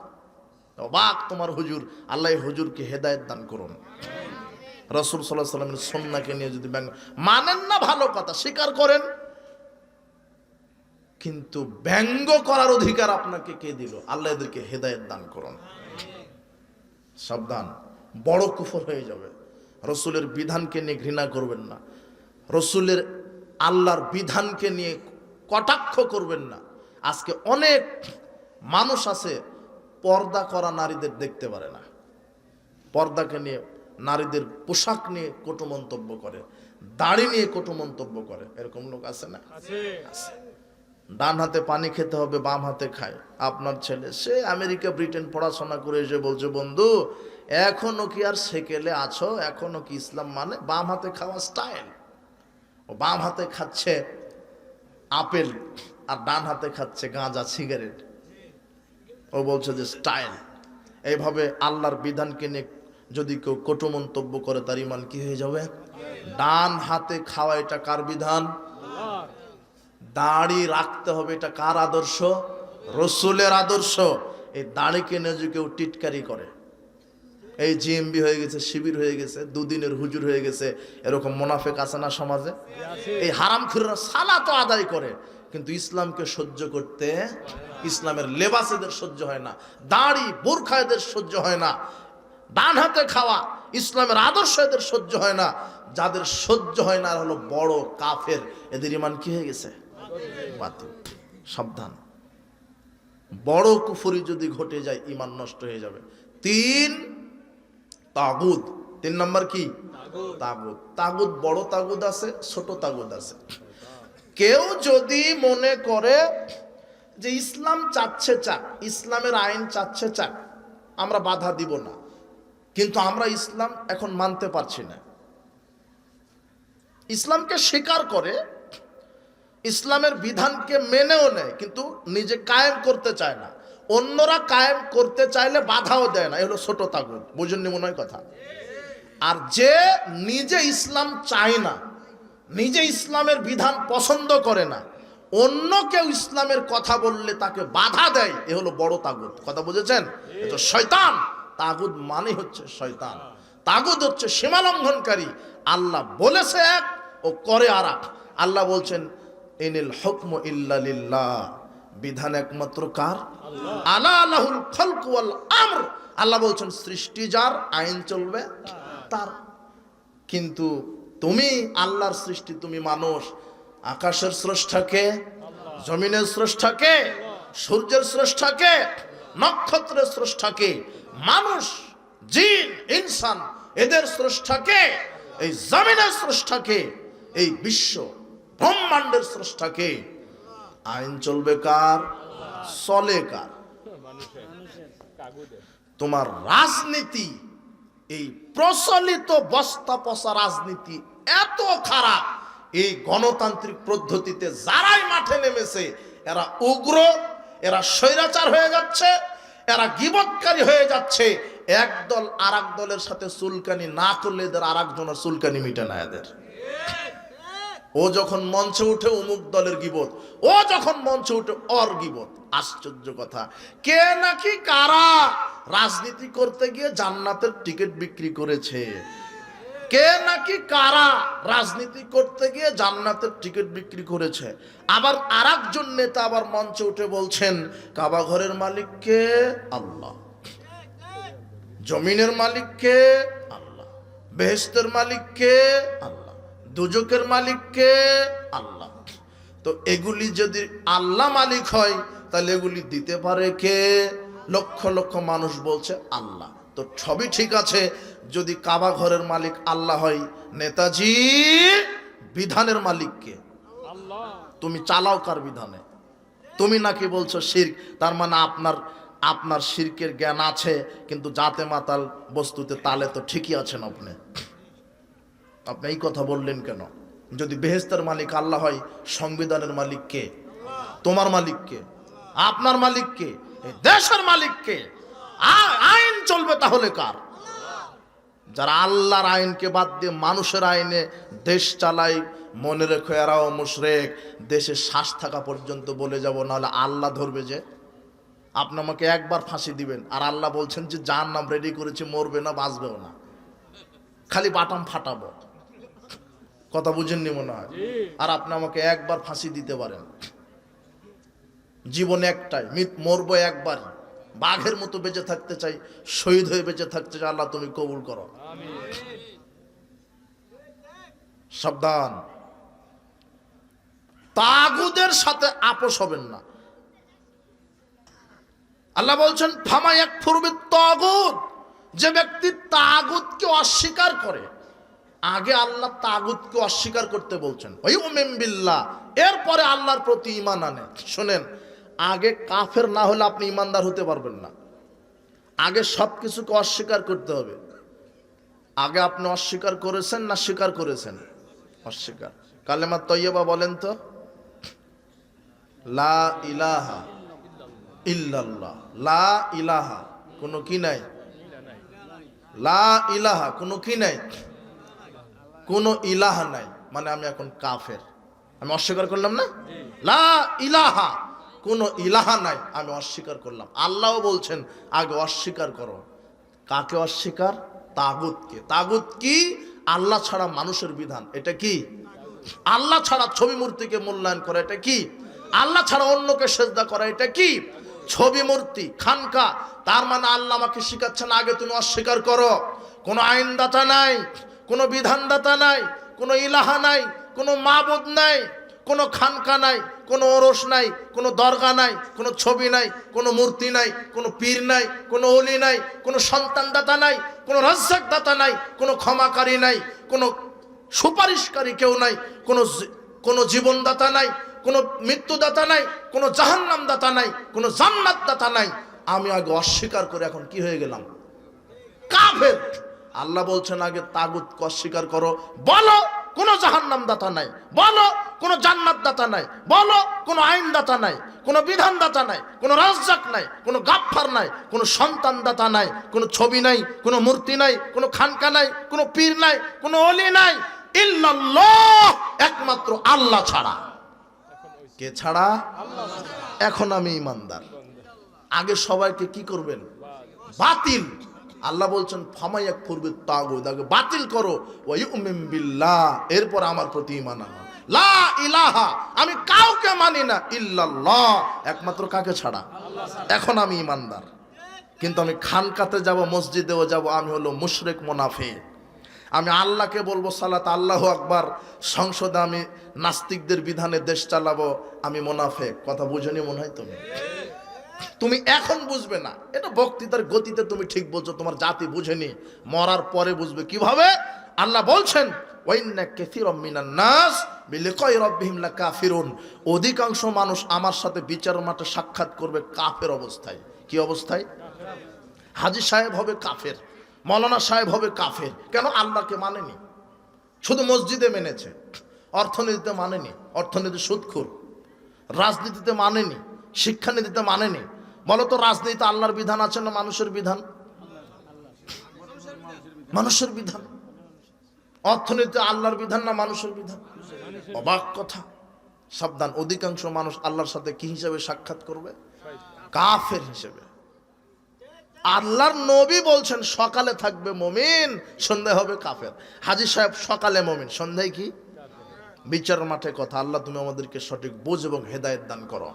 অবাক তোমার হুজুর। আল্লাহ হুজুরকে হেদায়েত দান করুন। রাসূল সাল্লাল্লাহু আলাইহি ওয়াসাল্লামের সুন্নাহকে নিয়ে যদি মানেন না, ভালো কথা, স্বীকার করেন, কিন্তু ব্যঙ্গ করার অধিকার আপনাকে কে দিল? আল্লাহ এদেরকে হেদায়েত দান করুন। সাবধান, বড় কুফর হয়ে যাবে। রাসূলের বিধানকে নিয়ে ঘৃণা করবেন না, রাসূলের আল্লাহর বিধানকে নিয়ে কটাক্ষ করবেন না। আজকে অনেক মানুষ আছে পর্দা করা নারীদের দেখতে পারে না, পর্দাকে নিয়ে, নারীদের পোশাক নিয়ে কটু মন্তব্য করে, দাড়ি নিয়ে কটু মন্তব্য করে। এরকম লোক আছে না? আছে। ডান হাতে পানি খেতে হবে, বাম হাতে খায়। আপনার ছেলে সে আমেরিকা ব্রিটেন পড়াশোনা করে এসে বলছে, বন্ধু এখনো কি আর সেকেলে আছো? এখনো কি ইসলাম মানে বাম হাতে খাওয়া স্টাইল? ও বাম হাতে খাচ্ছে আপেল আর ডান হাতে খাচ্ছে গাঁজা, সিগারেট। ও বলছে যে স্টাইল। এইভাবে আল্লাহর বিধানকে নিয়ে যদি কেউ কটু মন্তব্য করে, তার ইমান কি হয়ে যাবে? ডান হাতে খাওয়া, এটা কার বিধান? দাড়ি রাখতে হবে, এটা কার আদর্শ? রাসূলের আদর্শ। এই দাড়িকে নিয়ে যদি কেউ টিটকারি করে, এই জিএমবি হয়ে গেছে, শিবির হয়ে গেছে, দুদিনের হুজুর হয়ে গেছে, এরকম মুনাফিক আছে না সমাজে? এই হারামখোররা সালাত আদায় করে, কিন্তু ইসলামকে সহ্য করতে, ইসলামের লেবাস এদের সহ্য হয় না, দাড়ি বোরখা এদের সহ্য হয় না, ডান হাতে খাওয়া ইসলামের আদর্শ এদের সহ্য হয় না। যাদের সহ্য হয় না হলো বড় কাফের, এদের ইমান কি হয়ে গেছে? বাতিল। সাবধান, বড় কুফরি যদি ঘটে যায় ইমান নষ্ট হয়ে যাবে। 3 তাগুত। 3 নম্বর কি? তাগুত। তাগুত বড় তাগুত আছে, ছোট তাগুত আছে। কেউ যদি মনে করে যে ইসলাম চাচ্ছে চাক, ইসলামের আইন চাচ্ছে চাক, আমরা বাধা দিব না, কিন্তু আমরা ইসলাম এখন মানতে পারছি না, ইসলামকে স্বীকার করে, ইসলামের বিধানকে মেনেও নেয়, কিন্তু নিজে কায়েম করতে চায় না, অন্যরা কায়েম করতে চাইলে বাধাও দেয় না, এগুলো ছোট তাগুত। বুঝেননি মনে হয় কথা? আর যে নিজে ইসলাম চায় না, নিজে ইসলামের বিধান পছন্দ করে না, অন্য কেউ ইসলামের কথা বললে তাকে বাধা দেয়, এ হলো বড় তাগুত। কথা বুঝেছেন? এটা শয়তান। তাগুত মানে হচ্ছে শয়তান। তাগুত হচ্ছে সীমালঙ্ঘনকারী। আল্লাহ বলেছে এক, ও করে আর এক। আল্লাহ বলছেন ইনিল হুকমু ইল্লা লিল্লাহ, বিধান একমাত্র কার? আলা লাহুল খালকু ওয়াল আমর। আল্লাহ বলছেন সৃষ্টি যার, আইন চলবে তার। কিন্তু তুমি আল্লাহর সৃষ্টি, তুমি মানুষ, আকাশের স্রষ্টাকে, জমিনের স্রষ্টাকে, সূর্যের স্রষ্টাকে, নক্ষত্রের স্রষ্টাকে, মানুষ, জিন, ইনসান, এদের স্রষ্টাকে, এই জমিনের স্রষ্টাকে, এই বিশ্ব ব্রহ্মাণ্ডের স্রষ্টাকে। আইন চলবে কার? চলে কার? তোমার রাজনীতি, এই প্রচলিত বস্তা পচা রাজনীতি এত খারাপ, এই গণতান্ত্রিক পদ্ধতিতে যারাই মাঠে নেমেছে এরা উগ্র, এরা স্বৈরাচার হয়ে যাচ্ছে, এরা গীবতকারী হয়ে যাচ্ছে। একদল আর এক দলের সাথে চুলকানি না করলে এদের আর একজনের চুলকানি মিটে না এদের। ও যখন মঞ্চে উঠে অমুক দলের গীবত, ও যখন মঞ্চে উঠে ওর গীবত। আশ্চর্য কথা, কে নাকি কারা রাজনীতি করতে গিয়ে জান্নাতের টিকিট বিক্রি করেছে, কে নাকি কারা রাজনীতি করতে গিয়ে জান্নাতের টিকিট বিক্রি করেছে। আবার আরেকজন নেতা আবার মঞ্চে উঠে বলছেন কাবা ঘরের মালিক কে? আল্লাহ। জমিনের মালিক কে? আল্লাহ। বেহেশতের মালিক কে? আল্লাহ। দুজকের মালিক কে? আল্লাহ। তো এগুলি যদি আল্লাহ মালিক হয় তাহলে এগুলি দিতে পারে কে? লক্ষ লক্ষ মানুষ বলছে আল্লাহ। তো সবই ঠিক আছে, যদি কাবা ঘরের মালিক আল্লাহ হয়, নেতাজি বিধানের মালিক কে? আল্লাহ। তুমি চালাও কার বিধানে? তুমি নাকি বলছো শিরক, তার মানে আপনার শিরকের জ্ঞান আছে, কিন্তু জাতে মাতাল বস্তুতে তালে তো ঠিকই আছেন আপনি এই কথা বললেন কেন? যদি বেহেশতের মালিক আল্লাহ হয়, সংবিধানের মালিক কে? তোমার মালিক কে? আপনার মালিক কে? এই দেশের মালিক কে? আইন চলবে তাহলে কার? যারা আল্লাহর আইনকে বাদ দিয়ে মানুষের আইনে দেশ চালায়, মনে রেখো এরাও মুশরিক। দেশে শ্বাস থাকা পর্যন্ত বলে যাব, নাহলে আল্লাহ ধরবে যে আপনি আমাকে একবার ফাঁসি দিবেন, আর আল্লাহ বলছেন যে জাহান্নাম রেডি করেছি, মরবে না বাঁচবেও না, খালি বাটাম ফাটাবো। কথা বুঝেননি মনে হয়? আর আপনি আমাকে একবার ফাঁসি দিতে পারেন, জীবন একটাই, মরবো একবার, বাঘের মতো বেঁচে থাকতে চাই, শহীদ হয়ে বেঁচে থাকতে চাই, আল্লাহ তুমি কবুল করো। সাবধান, তাগুদের সাথে আপোষ হবেন না। আল্লাহ বলছেন ফামা ইয়াকফুর বিত-তাগুত, যে ব্যক্তি তাগুতকে অস্বীকার করে। আগে আল্লাহ তাগুতকে অস্বীকার করতে বলছেন, ওয়ায়ুমিন বিল্লাহ, এরপরে আল্লাহর প্রতি ঈমান আনে। শুনেন, আগে কাফের না হলে আপনি ঈমানদার হতে পারবেন না। আগে সবকিছুকে অস্বীকার করতে হবে। আগে আপনি অস্বীকার করেছেন না স্বীকার করেছেন? অস্বীকার। কালেমা তয়্যিবা বলেন তো, লা ইলাহা ইল্লাল্লাহ। লা ইলাহা কোনো কি নাই, লা ইলাহা কোনো কি নাই, কোনো ইলাহা নাই, মানে আমি এখন কাফের, আমি অস্বীকার করলাম না? লা ইলাহা কোনো ইলাহা নাই, আমি অস্বীকার করলাম। আল্লাহও বলছেন আগে অস্বীকার করো। কাকে অস্বীকার? তাগুতকে। তাগুত কি? আল্লাহ ছাড়া মানুষের বিধান, এটা কি? আল্লাহ ছাড়া ছবি মূর্তিকে মূল্যায়ন করা, এটা কি? আল্লাহ ছাড়া অন্যকে সেজদা করা, এটা কি? ছবি মূর্তি, খানকা। তার মানে আল্লাহ আমাকে শিখাচ্ছেন আগে তুমি অস্বীকার করো। কোনো আইনদাতা নাই, কোনো বিধানদাতা নাই, কোনো ইলাহা নাই, কোনো মাবুদ নাই, কোনো খানকা নাই, কোনো ওরস নাই, কোনো দরগা নাই, কোনো ছবি নাই, কোনো মূর্তি নাই, কোনো পীর নাই, কোনো ওলি নাই, কোনো সন্তানদাতা নাই, কোনো রাজ্জাক দাতা নাই, কোনো ক্ষমাকারী নাই, কোনো সুপারিশকারী কেউ নাই, কোনো জীবনদাতা নাই, কোনো মৃত্যুদাতা নাই, কোনো জাহান্নাম দাতা নাই, কোনো জান্নাত দাতা নাই। আমি আগে অস্বীকার করে এখন কি হয়ে গেলাম? কাফের। আল্লাহ বলছেন আগে তাগুতকে অস্বীকার করো। বলো কোনো জাহান্নাম দাতা নাই, বলো কোনো জান্নাত দাতা নাই, বলো কোনো আইন দাতা নাই, কোনো বিধান দাতা নাই, কোনো রাজ্জাক নাই, কোনো গাফফার নাই, কোনো সন্তান দাতা নাই, কোনো ছবি নাই, কোনো মূর্তি নাই, কোনো খানকা নাই, কোনো পীর নাই, কোনো ওলি নাই, ইল্লাল্লাহ, একমাত্র আল্লাহ ছাড়া। কে ছাড়া? এখন আমি ঈমানদার। আগে সবাইকে কি করবেন? বাতিল। আল্লাহ বলছেন ফামা ইয়াকফুর বিত-তাগুত, আগে বাতিল করো, ওয়া ইউমিন বিল্লাহ, এরপর আমার প্রতি ঈমান আনো। লা ইলাহা, আমি কাউকে মানি না, ইল্লাল্লাহ, একমাত্র কাকে ছাড়া? এখন আমি ঈমানদার। কিন্তু আমি খানকাতে যাব, মসজিদেও যাব, আমি হলো মুশরিক, মুনাফিক। আমি আল্লাহকে বলবো সালাত আল্লাহু আকবার, সংসদে আমি নাস্তিকদের বিধানে দেশ চালাবো, আমি মুনাফিক। কথা বুঝেনি মনে হয় তুমি এখন বুঝবে না, এটা বক্তৃতার গতিতে তুমি ঠিক বলছো, তোমার জাতি বুঝেনি, মরার পরে বুঝবে। কিভাবে? আল্লাহ বলছেন ওয়াইন্না কাসীরাম মিনান নাস বিলিকাই রাব্বিহিম লাকাফিরুন, অধিকাংশ মানুষ আমার সাথে বিচার মাঠে সাক্ষাৎ করবে কাফের অবস্থায়। কি অবস্থায়? হাজী সাহেব হবে কাফের, মৌলানা সাহেব হবে কাফের। কেন? আল্লাহকে মানেনি, শুধু মসজিদে মেনেছে, অর্থনীতিতে মানেনি, অর্থনীতি সুদখোর, রাজনীতিতে মানেনি, শিক্ষানীতিতে মানেনি। বলো তো রাজনীতিতে আল্লাহর বিধান আছে না মানুষের বিধান? মানুষের বিধান। অর্থনীতিতে আল্লাহর বিধান না মানুষের বিধান? অবাক কথা। সাবধান, অধিকাংশ মানুষ আল্লাহর সাথে কি হিসাবে সাক্ষাৎ করবে? কাফের হিসেবে। আল্লাহর নবী বলছেন সকালে থাকবে মুমিন, সন্ধ্যায় হবে কাফের। হাজী সাহেব সকালে মুমিন, সন্ধ্যায় কি? বিচার মাঠে কথা। আল্লাহ তুমি আমাদেরকে সঠিক বুঝ এবং হেদায়েত দান করো।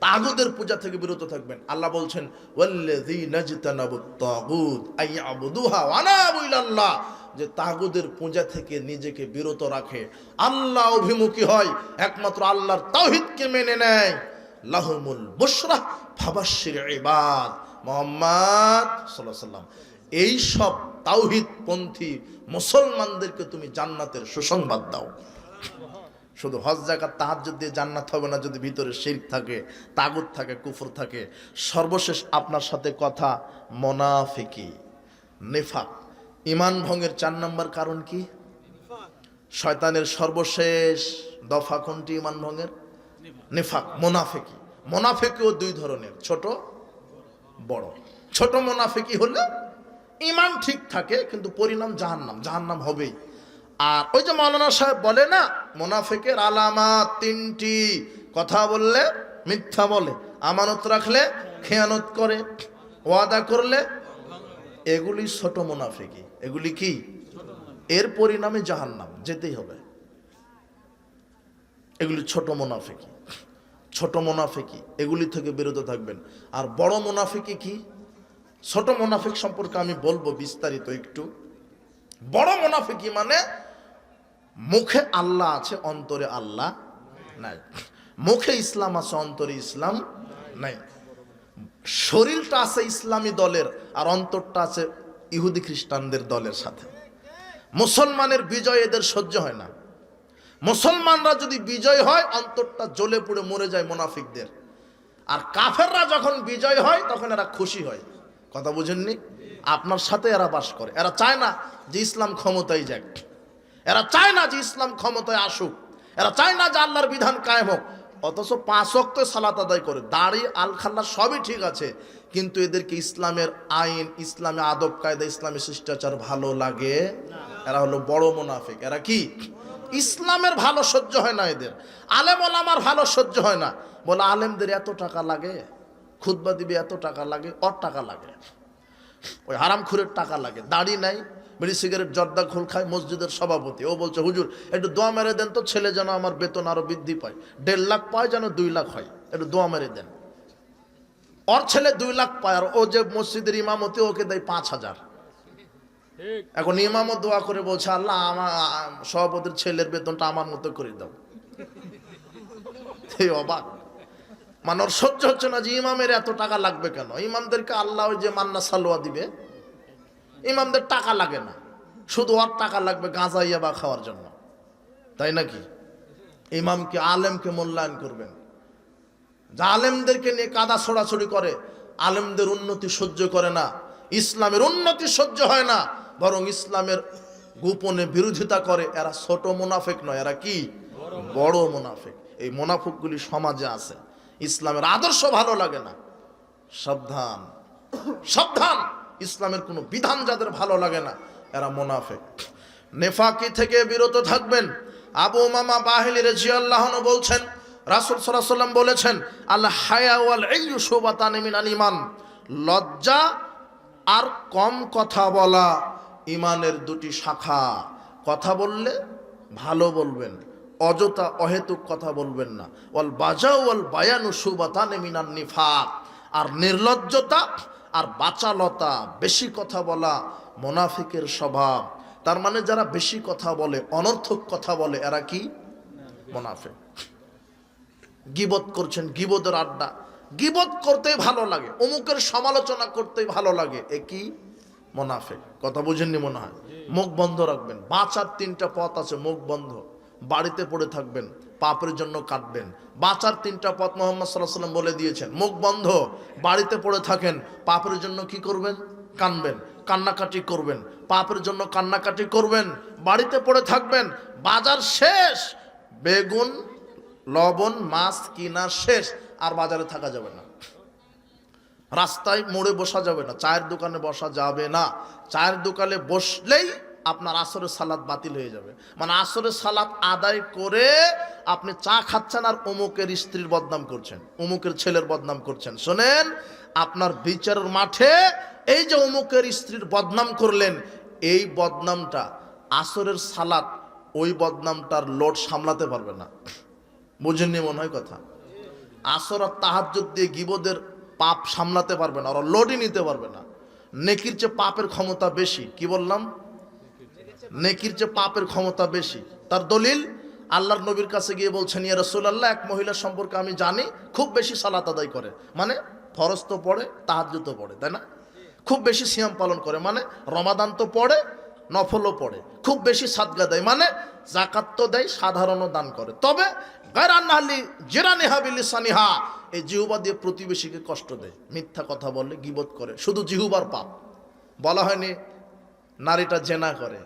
তাগুতের পূজা থেকে বিরত থাকবেন। আল্লাহ বলছেন ওয়াল্লাযীনা ইজতানাবুত তাগুত আইয়াবুদুহা ওয়া আনাবু ইলাল্লাহ, যে তাগুদের পূজা থেকে নিজেকে বিরত রাখে, আল্লাহ অভিমুখী হয়, একমাত্র আল্লাহর তাওহীদকে মেনে নেয়, লাহুমুল বুশরা ফাবাশশির ইবাদ। মুহাম্মদ সাল্লাল্লাহু আলাইহি ওয়াসাল্লাম এই সব তাওহীদপন্থী মুসলমানদেরকে তুমি জান্নাতের সুসংবাদ দাও। শুধু হজ যাকাত তাহাজ্জুদ দিয়ে জান্নাত হবে না, যদি ভিতরে শিরক থাকে, তাগুত থাকে, কুফর থাকে। সর্বশেষ আপনার সাথে কথা, মুনাফিকি, নিফাক। ঈমান ভঙ্গের 4 নম্বর কারণ কি? শয়তানের সর্বশেষ দফা কোনটি ঈমান ভঙ্গের? নিফাক, মুনাফিকি। মুনাফিকিও 2 ধরনের, ছোট বড়। ছোট মুনাফিকি হলে ঈমান ঠিক থাকে কিন্তু পরিণাম জাহান্নাম, জাহান্নাম হবেই। আর ওই যে মাওলানা সাহেব বলে না, মুনাফিকের আলামত 3টি। কথা বললে মিথ্যা বলে, আমানত রাখলে খেয়ানত করে, ওয়াদা করলে, এগুলি ছোট মুনাফিকি। এগুলি কি? এর পরিণামে জাহান্নাম, যেতেই হবে। এগুলি ছোট মুনাফিকি। ছোট মুনাফিকি, এগুলি থেকে বিরত থাকবেন। আর বড় মুনাফিকি কি? ছোট মুনাফিক সম্পর্কে আমি বলবো বিস্তারিত একটু। বড় মুনাফিকি মানে মুখে আল্লাহ আছে, অন্তরে আল্লাহ নাই। মুখে ইসলাম আছে, অন্তরে ইসলাম নাই। শরীরটা আছে ইসলামী দলের, আর অন্তরটা আছে ইহুদি খ্রিস্টানদের দলের সাথে। মুসলমানের বিজয় এদের সহ্য হয় না। মুসলমানরা যদি বিজয় হয়, অন্তরটা জ্বলে পুড়ে মরে যায় মুনাফিকদের। আর কাফেররা যখন বিজয় হয়, তখন এরা খুশি হয়। কথা বুঝেননি? আপনার সাথে এরা বাস করে। এরা চায় না যে ইসলাম ক্ষমতায় যাক, এরা চায় না যে ইসলাম ক্ষমতায় আসুক, এরা চায় না যে আল্লাহর বিধান কায়েম হোক। অথচ 5 ওয়াক্ত সালাত আদায় করে, দাড়ি আল খাল্লা সবই ঠিক আছে, কিন্তু এদেরকে ইসলামের আইন, ইসলামে আদব কায়দা, ইসলামী শিষ্টাচার ভালো লাগে। এরা হলো বড় মুনাফিক। এরা কি? ইসলামের ভালো সহ্য হয় না এদের, আলেম ওলামার ভালো সহ্য হয় না। বলে আলেমদের এত টাকা লাগে, খুতবা দিবে এত টাকা লাগে, ওর টাকা লাগে, ওই হারামখুরের টাকা লাগে। দাড়ি নাই, বিড়ি সিগারেট জর্দা খোল খায়, মসজিদের সভাপতি। ও বলছে হুজুর একটু দোয়া মেরে দেন তো, ছেলে যেন আমার বেতন আরো বৃদ্ধি পায়, 1.5 লাখ পায় যেন 2 লাখ হয়, একটু দোয়া মেরে দেন। ওর ছেলে 2 লাখ পায়, আর ও যে মসজিদের ইমামতি, ওকে দেয় 5,000। এখন ইমামও দোয়া করে বলছে, আল্লাহ আমার সভাপতির ছেলের বেতনটা আমার মতো করে দাও। এই অবাক, মানে ওর সহ্য হচ্ছে না যে ইমামের এত টাকা লাগবে কেন। ইমামদেরকে আল্লাহ ওই যে মান্না সালোয়া দিবে, ইমামদের টাকা লাগে না, শুধু ওর টাকা লাগবে গাঁজা ইয়াবা খাওয়ার জন্য, তাই নাকি? ইমামকে, আলেমকে মূল্যায়ন করবেন। যা আলেমদেরকে নিয়ে কাদা ছোড়াছড়ি করে, আলেমদের উন্নতি সহ্য করে না, ইসলামের উন্নতি সহ্য হয় না, বরং ইসলামের গোপনে বিরোধিতা করে, এরা ছোট মুনাফিক নয়, এরা কি? বড় মুনাফিক। এই মুনাফিকগুলি সমাজে আছে। ইসলামের আদর্শ ভালো লাগে না, সাবধান সাবধান। ইসলামের কোনো বিধান যাদের ভালো লাগে না, এরা মুনাফিক। নেফাকি থেকে বিরত থাকবেন। আবু উমামা বাহিলি রাদিয়াল্লাহু আনহু বলছেন, রাসূল সাল্লাল্লাহু আলাইহি ওয়াসাল্লাম বলেছেন, আল হায়া ওয়াল ইয়ু শুবাতান মিনাল ঈমান। লজ্জা আর কম কথা বলা ঈমানের 2টি শাখা। কথা বললে ভালো বলবেন, অযথা অহেতুক কথা বলবেন না। ওয়াল বাজাউ ওয়াল বায়ানু শুবাতান মিনান নিফাক। আর নির্লজ্জতা আর বাচালতা, বেশি কথা বলা মুনাফিকের স্বভাব। তার মানে যারা বেশি কথা বলে, অনর্থক কথা বলে, এরা কি? মুনাফিক। গীবত করছেন, গীবতের আড্ডা, গীবত করতেই ভালো লাগে, অমুকের সমালোচনা করতেই ভালো লাগে, এ কি? মুনাফিক। কথা বুঝেননি মনে হয়? মুখ বন্ধ রাখবেন। বাঁচার 3টা পথ আছে। মুখ বন্ধ, বাড়িতে পড়ে থাকবেন, পাপের জন্য কাঁদবেন। বাঁচার 3টা পথ মুহাম্মদ সাল্লাল্লাহু আলাইহি ওয়াসাল্লাম বলে দিয়েছেন। মুখ বন্ধ, বাড়িতে পড়ে থাকেন, পাপের জন্য কি করবেন? কাঁদবেন, কান্নাকাটি করবেন, পাপের জন্য কান্নাকাটি করবেন, বাড়িতে পড়ে থাকবেন। বাজার শেষ, বেগুন লবণ মাছ কিনা শেষ, আর বাজারে থাকা যাবে না, রাস্তায় মোড়ে বসা যাবে না, চায়ের দোকানে বসা যাবে না। চায়ের দোকানে বসলেই আপনার আসরের সালাত বাতিল হয়ে যাবে। মানে আসরের সালাত আদায় করে আপনি চা খাচ্ছেন আর অমুকের স্ত্রীর বদনাম করছেন, অমুকের ছেলের বদনাম করছেন। শোনেন, আপনার বিচারের মাঠে এই যে অমুকের স্ত্রীর বদনাম করলেন, এই বদনামটা আসরের সালাত ওই বদনামটার লোড সামলাতে পারবে না। বুঝেননি মনে হয় কথা? আসর আর তাহাজ্জুদ দিয়ে গীবতের পাপ সামলাতে পারবে না, ওরা লোডই নিতে পারবে না। নেকির চেয়ে পাপের ক্ষমতা বেশি। কি বললাম? নেকির চেয়ে পাপের ক্ষমতা বেশি। তার দলিল আল্লাহর নবীর কাছে গিয়ে বলছেন, ইয়া রাসূলুল্লাহ, এক মহিলা সম্পর্কে আমি জানি খুব বেশি সালাত আদায় করে, মানে ফরজ তো পড়ে, তাহাজ্জুদ তো পড়ে, তাই না? খুব বেশি সিয়াম পালন করে, মানে রমাদান তো পড়ে, নফলও পড়ে, খুব বেশি সাদগা দেয়, মানে যাকাত তো দেয়, সাধারণও দান করে। তবে গায়রান্নালি জিরানিহা বিলিসানিহা, এই জিহ্বা দিয়ে প্রতিবেশীকে কষ্ট দেয়, মিথ্যা কথা বলে, গীবত করে, শুধু জিহ্বার পাপ। বলা হয়নি নারীটা জেনা করে,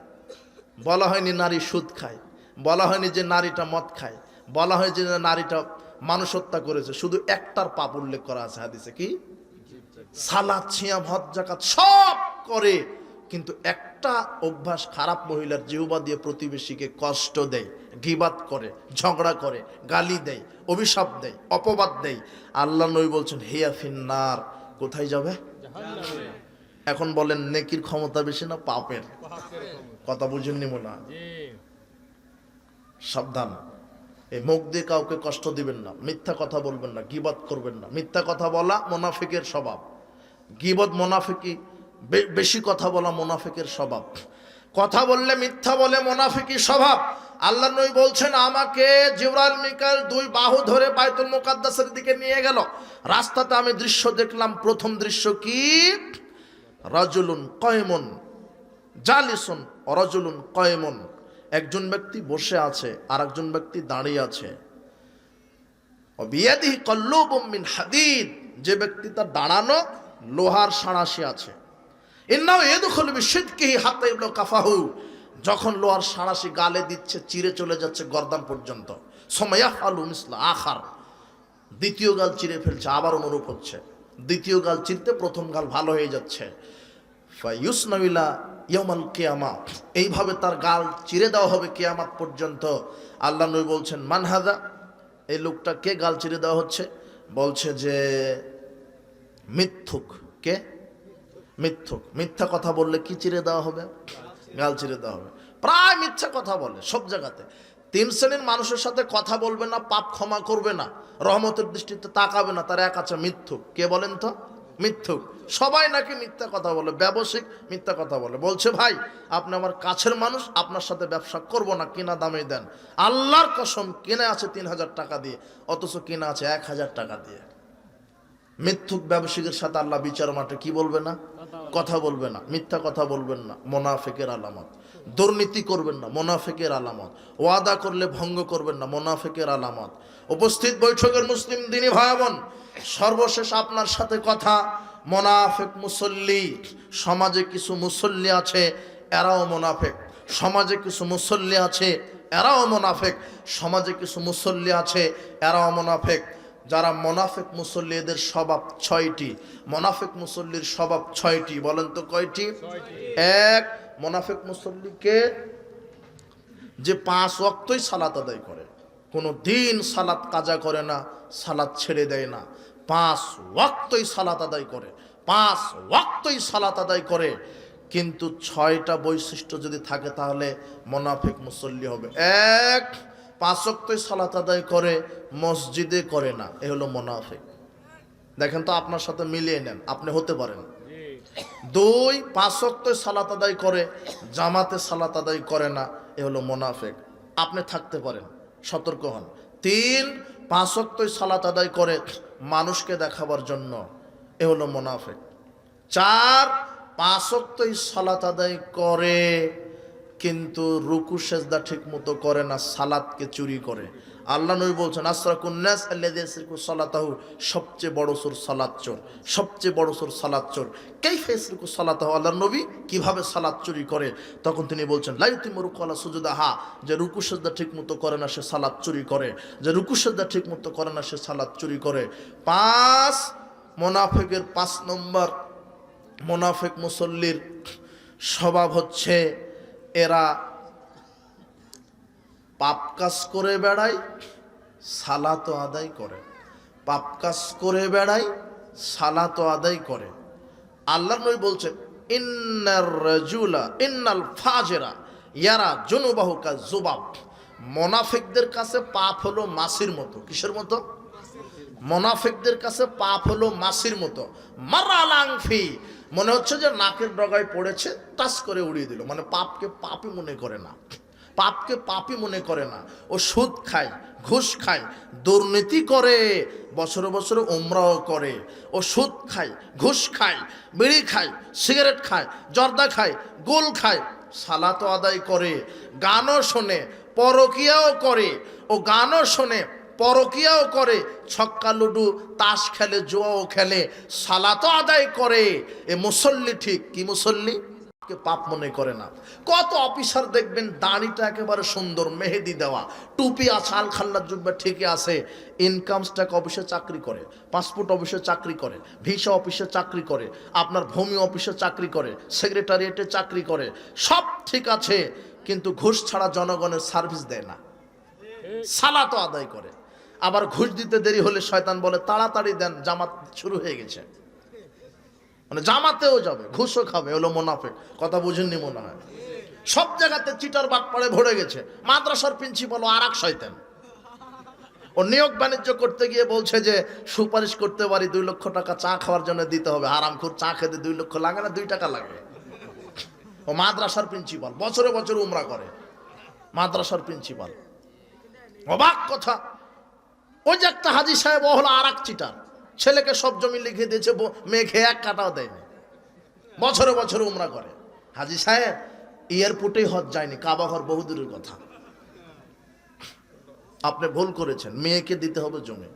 বলা হয়নি নারী সুদ খায়, বলা হয়নি যে নারীটা মদ খায়, বলা হয় যে নারীটা মানুষ হত্যা করেছে, শুধু একটার পাপ উল্লেখ করা আছে হাদিসে, কি? সালাত, সিয়াম, হজ, যাকাত সব করে, কিন্তু একটা অভ্যাস খারাপ, মহিলার জিহ্বা দিয়ে প্রতিবেশীকে কষ্ট দেয়, গীবাত করে, ঝগড়া করে, গালি দেয়, অভিশাপ দেয়, অপবাদ দেয়। আল্লাহ নবী বলছেন হিয়া ফিন্নার, কোথায় যাবে? জাহান্নামে। এখন বলেন নেকির ক্ষমতা বেশি না পাপের? কথা বুঝেননি মনে হয়? সাবধান, এই মুখ দিয়ে কাউকে কষ্ট দিবেন না, মিথ্যা কথা বলবেন না, গীবত করবেন না। মিথ্যা কথা বলা মুনাফিকের স্বভাব, গীবত মুনাফিকি, বেশি কথা বলা মুনাফিকের স্বভাব। কথা বললে মিথ্যা বলে মুনাফিকি স্বভাব। আল্লাহ নবী বলছেন, আমাকে জিবরাইল মিকাইল দুই বাহু ধরে বাইতুল মুকাদ্দাসের দিকে নিয়ে গেল। রাস্তাতে আমি দৃশ্য দেখলাম। প্রথম দৃশ্য কি? রাজুলুন কায়মুন জালিসুন, রাজুলুন কায়মুন, একজন ব্যক্তি বসে আছে আর একজন ব্যক্তি দাঁড়িয়ে আছে। বিয়াদিহি কাল্লুবুম মিন হাদিদ, যে ব্যক্তি তার দাঁড়ানো লোহার সাঁড়াশি আছে। ইন্নাহু ইয়াদখুলু বিশিদকিহি হাত্তা ইবলু কাফাহু, যখন লোহার সাঁড়াশি গালে দিচ্ছে, চিরে চলে যাচ্ছে গর্দান পর্যন্ত। সুমাইয়াফআলু মিসলা আখার, দ্বিতীয় গাল চিরে ফেলছে, আবার অনুরূপ হচ্ছে। দ্বিতীয় গাল চিরতে প্রথম গাল ভালো হয়ে যাচ্ছে। ফায়ুসনাবিলা ইয়াউমাল কিয়ামা, এইভাবে তার গাল চিরে দেওয়া হবে কিয়ামত পর্যন্ত। আল্লাহ নবী বলছেন, মান হাদা, এই লোকটা কে গাল চিরে দেওয়া হচ্ছে? বলছে যে মিথ্যুক। কে? মিথ্যুক। মিথ্যা কথা বললে কি চিরে দেওয়া হবে? গাল চিরে দেওয়া হবে। প্রায় মিথ্যা কথা বলে সব জায়গাতে। তিন শ্রেণীর মানুষের সাথে কথা বলবে না, পাপ ক্ষমা করবে না, রহমতের দৃষ্টিতে তাকাবে না, তার এক আছে মিথ্যুক। কে বলেন তো? মিথ্যুক। সবাই নাকি মিথ্যা কথা বলে, ব্যবসায়িক মিথ্যা কথা বলে। বলছে ভাই আপনি আমার কাছের মানুষ, আপনার সাথে ব্যবসা করব না, কিনা দামে দেন। আল্লাহর কসম কিনে আছে 3000 টাকা দিয়ে, অথচ কিনা আছে 1000 টাকা দিয়ে। মিথ্যুক ব্যবসায়ীদের সাথে আল্লাহ বিচার মাঠে কি বলবে না? কথা বলবে না। মিথ্যা কথা বলবেন না, মুনাফিকের আলামত। দুর্নীতি করবেন না, মুনাফিকের আলামত। ওয়াদা করলে ভঙ্গ করবেন না, মুনাফিকের আলামত। উপস্থিত বৈঠকের মুসলিম দিনী ভাই বোন, সর্বশেষ আপনার সাথে কথা, মুনাফিক মুসল্লি। সমাজে কিছু মুসল্লি আছে, এরাও মুনাফিক। সমাজে কিছু মুসল্লি আছে, এরাও মুনাফিক। সমাজে কিছু মুসল্লি আছে, এরাও মুনাফিক। যারা মুনাফিক মুসল্লি, এদের স্বভাব 6টি। মুনাফিক মুসল্লির স্বভাব 6টি। বলেন তো কয়টি? 1, মুনাফিক মুসল্লিকে যে 5 ওয়াক্তই সালাত আদায় করে, কোনো দিন সালাত কাজা করে না, সালাত ছেড়ে দেয় না, 5 ওয়াক্তই সালাত আদায় করে, 5 ওয়াক্তই সালাত আদায় করে। কিন্তু 6টা বৈশিষ্ট্য যদি থাকে তাহলে মুনাফিক মুসল্লি হবে। 1, 5 ওয়াক্তই সালাত আদায় করে, মসজিদে করে না, এ হলো মুনাফিক। দেখেন তো আপনার সাথে মিলিয়ে নেন, আপনি হতে পারেন। 2, 5 ওয়াক্তই সালাত আদায় করে, জামাতে সালাত আদায় করে না, এ হলো মুনাফিক। আপনি থাকতে পারেন, সতর্ক হন। 3, 5 ওয়াক্তই সালাত আদায় করে মানুষকে দেখাবার জন্য, এ হলো মুনাফিক। 4, 5 ওয়াক্তই সালাত আদায় করে কিন্তু রুকু সেজদা ঠিক মতো করে না, সালাতকে চুরি করে। আল্লাহ নবী বলছেন, আসরাকুন নাস আল্লাযী ইয়াসরিকু সালাতাহু, সবচেয়ে বড় চোর সালাত চোর, সবচেয়ে বড় চোর সালাত চোর। কাইফা ইয়াসরিকু সালাতাহু, আল্লাহ নবী কিভাবে সালাত চুরি করে? তখন তিনি বলছেন, লা ইউতিমু রুকু ওয়ালা সুজুদাহা, যে রুকু সেজদা ঠিক মতো করে না সে সালাত চুরি করে, যে রুকু সেজদা ঠিক মতো করে না সে সালাত চুরি করে। 5, মুনাফিকের 5 নম্বর মুনাফিক মুসল্লির স্বভাব হচ্ছে, এরা পাপ কাজ করে বেড়ায়, সালাত আদায় করে। পাপ কাজ করে বেড়ায়, সালাত আদায় করে। আল্লাহর নবী বলছেন, ইন্নার রাজুলা ইন্নাল ফাজিরা ইয়ারা জুনুবাহু কাযুবাব, মুনাফিকদের কাছে পাপ হলো মাছির মতো। কিসের মতো? মুনাফিকদের কাছে পাপ হলো মাছির মতো। মারালাংফি, মনে হচ্ছে যে নাকের ডগায় পড়েছে, টাচ করে উড়িয়ে দিল। মানে পাপকে পাপই মনে করে না, পাপকে পাপই মনে করে না। ও সুদ খায়, ঘুষ খায়, দুর্নীতি করে, বছরে বছরে উমরাও করে। ও সুদ খায়, ঘুষ খায়, বিড়ি খায়, সিগারেট খায়, জর্দা খায়, গোল খায়, সালাতও আদায় করে, গানও শোনে, পরকিয়াও করে। ও গানও শোনে, পরকিয়াও করে, ছক্কা লুডু তাস খেলে, জুয়াও খেলে, সালাতও আদায় করে। এ মুসল্লি ঠিক, কি মুসল্লি? পাপ মনে করে না। কত অফিসার দেখবেন দাড়িটা একেবারে সুন্দর, মেহেদি দেওয়া, টুপি আছে, আলখাল্লার জুব্বা ঠিকই আছে, ইনকাম ট্যাক্স অফিসে চাকরি করে, পাসপোর্ট অফিসে চাকরি করে, ভিসা অফিসে চাকরি করে, আপনার ভূমি অফিসে চাকরি করে, সেক্রেটারিয়েটে চাকরি করে, সব ঠিক আছে, কিন্তু ঘুষ ছাড়া জনগণের সার্ভিস দেয় না, সালাতও আদায় করে। আবার ঘুষ দিতে দেরি হলে শয়তান বলে তাড়াতাড়ি দেন, জামাত শুরু হয়ে গেছে। মানে জামাতেও যাবে, ঘুষও খাবে, হলো মুনাফিক। কথা বুঝেননি মনে হয়। সব জায়গাতে চিটার বাটপাড়ে ভরে গেছে। মাদ্রাসার প্রিন্সিপাল আর এক শয়তান। ও নিয়োগ বাণিজ্য করতে গিয়ে বলছে যে সুপারিশ করতে পারি 2 লক্ষ টাকা চা খাওয়ার জন্য দিতে হবে। হারামখোর, চা খেতে 2 লক্ষ লাগে না, 2 টাকা লাগে। ও মাদ্রাসার প্রিন্সিপাল, বছরে বছরে উমরা করে, মাদ্রাসার প্রিন্সিপাল। অবাক কথা, ওই যে একটা হাজী সাহেব, ও হলো আর এক চিটার। ছেলেকে সব জমি লিখে দিয়েছে, মেয়ে খেয়ে 1 কাটাও দেয়নি, বছরে বছরে উমরা করে। হাজী সাহেব এয়ারপোর্টেই হজ যায়নি, কাবা ঘর বহু দূরের কথা। আপনি ভুল করেছেন, মেয়েকে দিতে হবে জমি।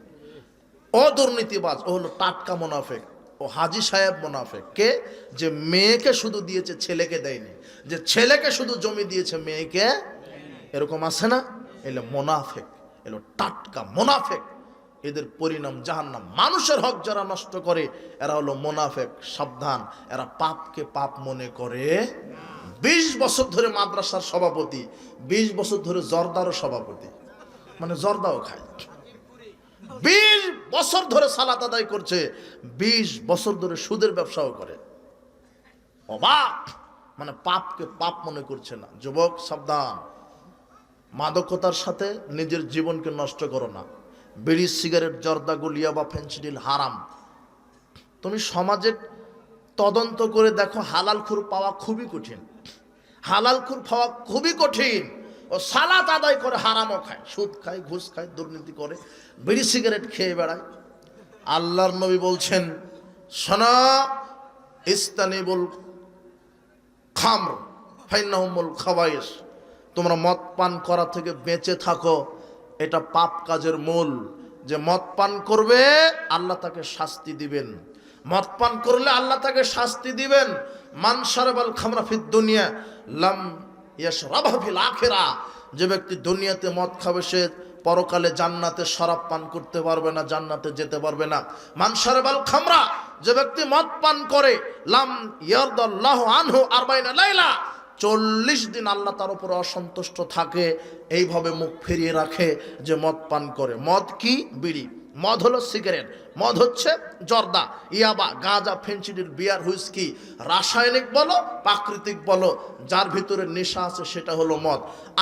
ও দুর্নীতিবাজ, ও হলো টাটকা মুনাফিক। ও হাজী সাহেব মুনাফিক। কে? যে মেয়েকে শুধু দিয়েছে, ছেলেকে দেয়নি, যে ছেলেকে শুধু জমি দিয়েছে, মেয়েকে। এরকম আছে না? এলো মুনাফিক, এলো টাটকা মুনাফিক। এদের পরিণাম জাহান্নাম। মানুষের হক যারা নষ্ট করে, এরা হলো মুনাফিক। সাবধান, এরা পাপকে পাপ মনে করে। 20 বছর ধরে মাদ্রাসার সভাপতি, 20 বছর ধরে জর্দারও সভাপতি, মানে জর্দাও খায়। 20 বছর ধরে সালাত আদায় করছে, 20 বছর ধরে সুদের ব্যবসাও করে। অবাক, মানে পাপকে পাপ মনে করছে না। যুবক সাবধান, মাদকতার সাথে নিজের জীবনকে নষ্ট করো না। বিড়ি, সিগারেট, জর্দা, গুলিয়া বা ফেন্সিডিল হারাম। তুমি সমাজে তদন্ত করে দেখো, হালালখুর পাওয়া খুবই কঠিন, হালালখুর পাওয়া খুবই কঠিন। ও সালাত আদায় করে, হারামও খায়, সুদ খায়, ঘুষ খায়, দুর্নীতি করে, বিড়ি সিগারেট খেয়ে বেড়ায়। আল্লাহর নবী বলছেন, শোনা, ইস্তানিবুল খামর ফাইন্নাহুমুল খাবাইস, তোমরা মদ পান করা থেকে বেঁচে থাকো, এটা পাপ কাজের মূল। যে মদ পান করবে, আল্লাহ তাকে শাস্তি দিবেন। মদ পান করলে আল্লাহ তাকে শাস্তি দিবেন। মান শারাবাল খামরা ফিদ দুনিয়া লাম ইয়াশরাবহা ফিল আখিরা, যে ব্যক্তি দুনিয়াতে মদ খাবে, সে পরকালে জান্নাতে শরাব পান করতে পারবে না, জান্নাতে যেতে পারবে না। মান শারাবাল খামরা, যে ব্যক্তি মদ পান করে, লাম ইয়ারদাল্লাহু আনহু 40 লাইলা, 40 দিন আল্লাহ তার উপর অসন্তুষ্ট থাকে। এইভাবে মুখ ফিরিয়ে রাখে যে মদ পান করে। মদ কি? বিড়ি। মদ হলো সিগারেট, মদ হচ্ছে জর্দা, ইয়াবা, গাঁজা, ফেন্সিডিল, বিয়ার, হুইস্কি। রাসায়নিক বলো, প্রাকৃতিক বলো, যার ভিতরে নেশা আছে সেটা হলো মদ।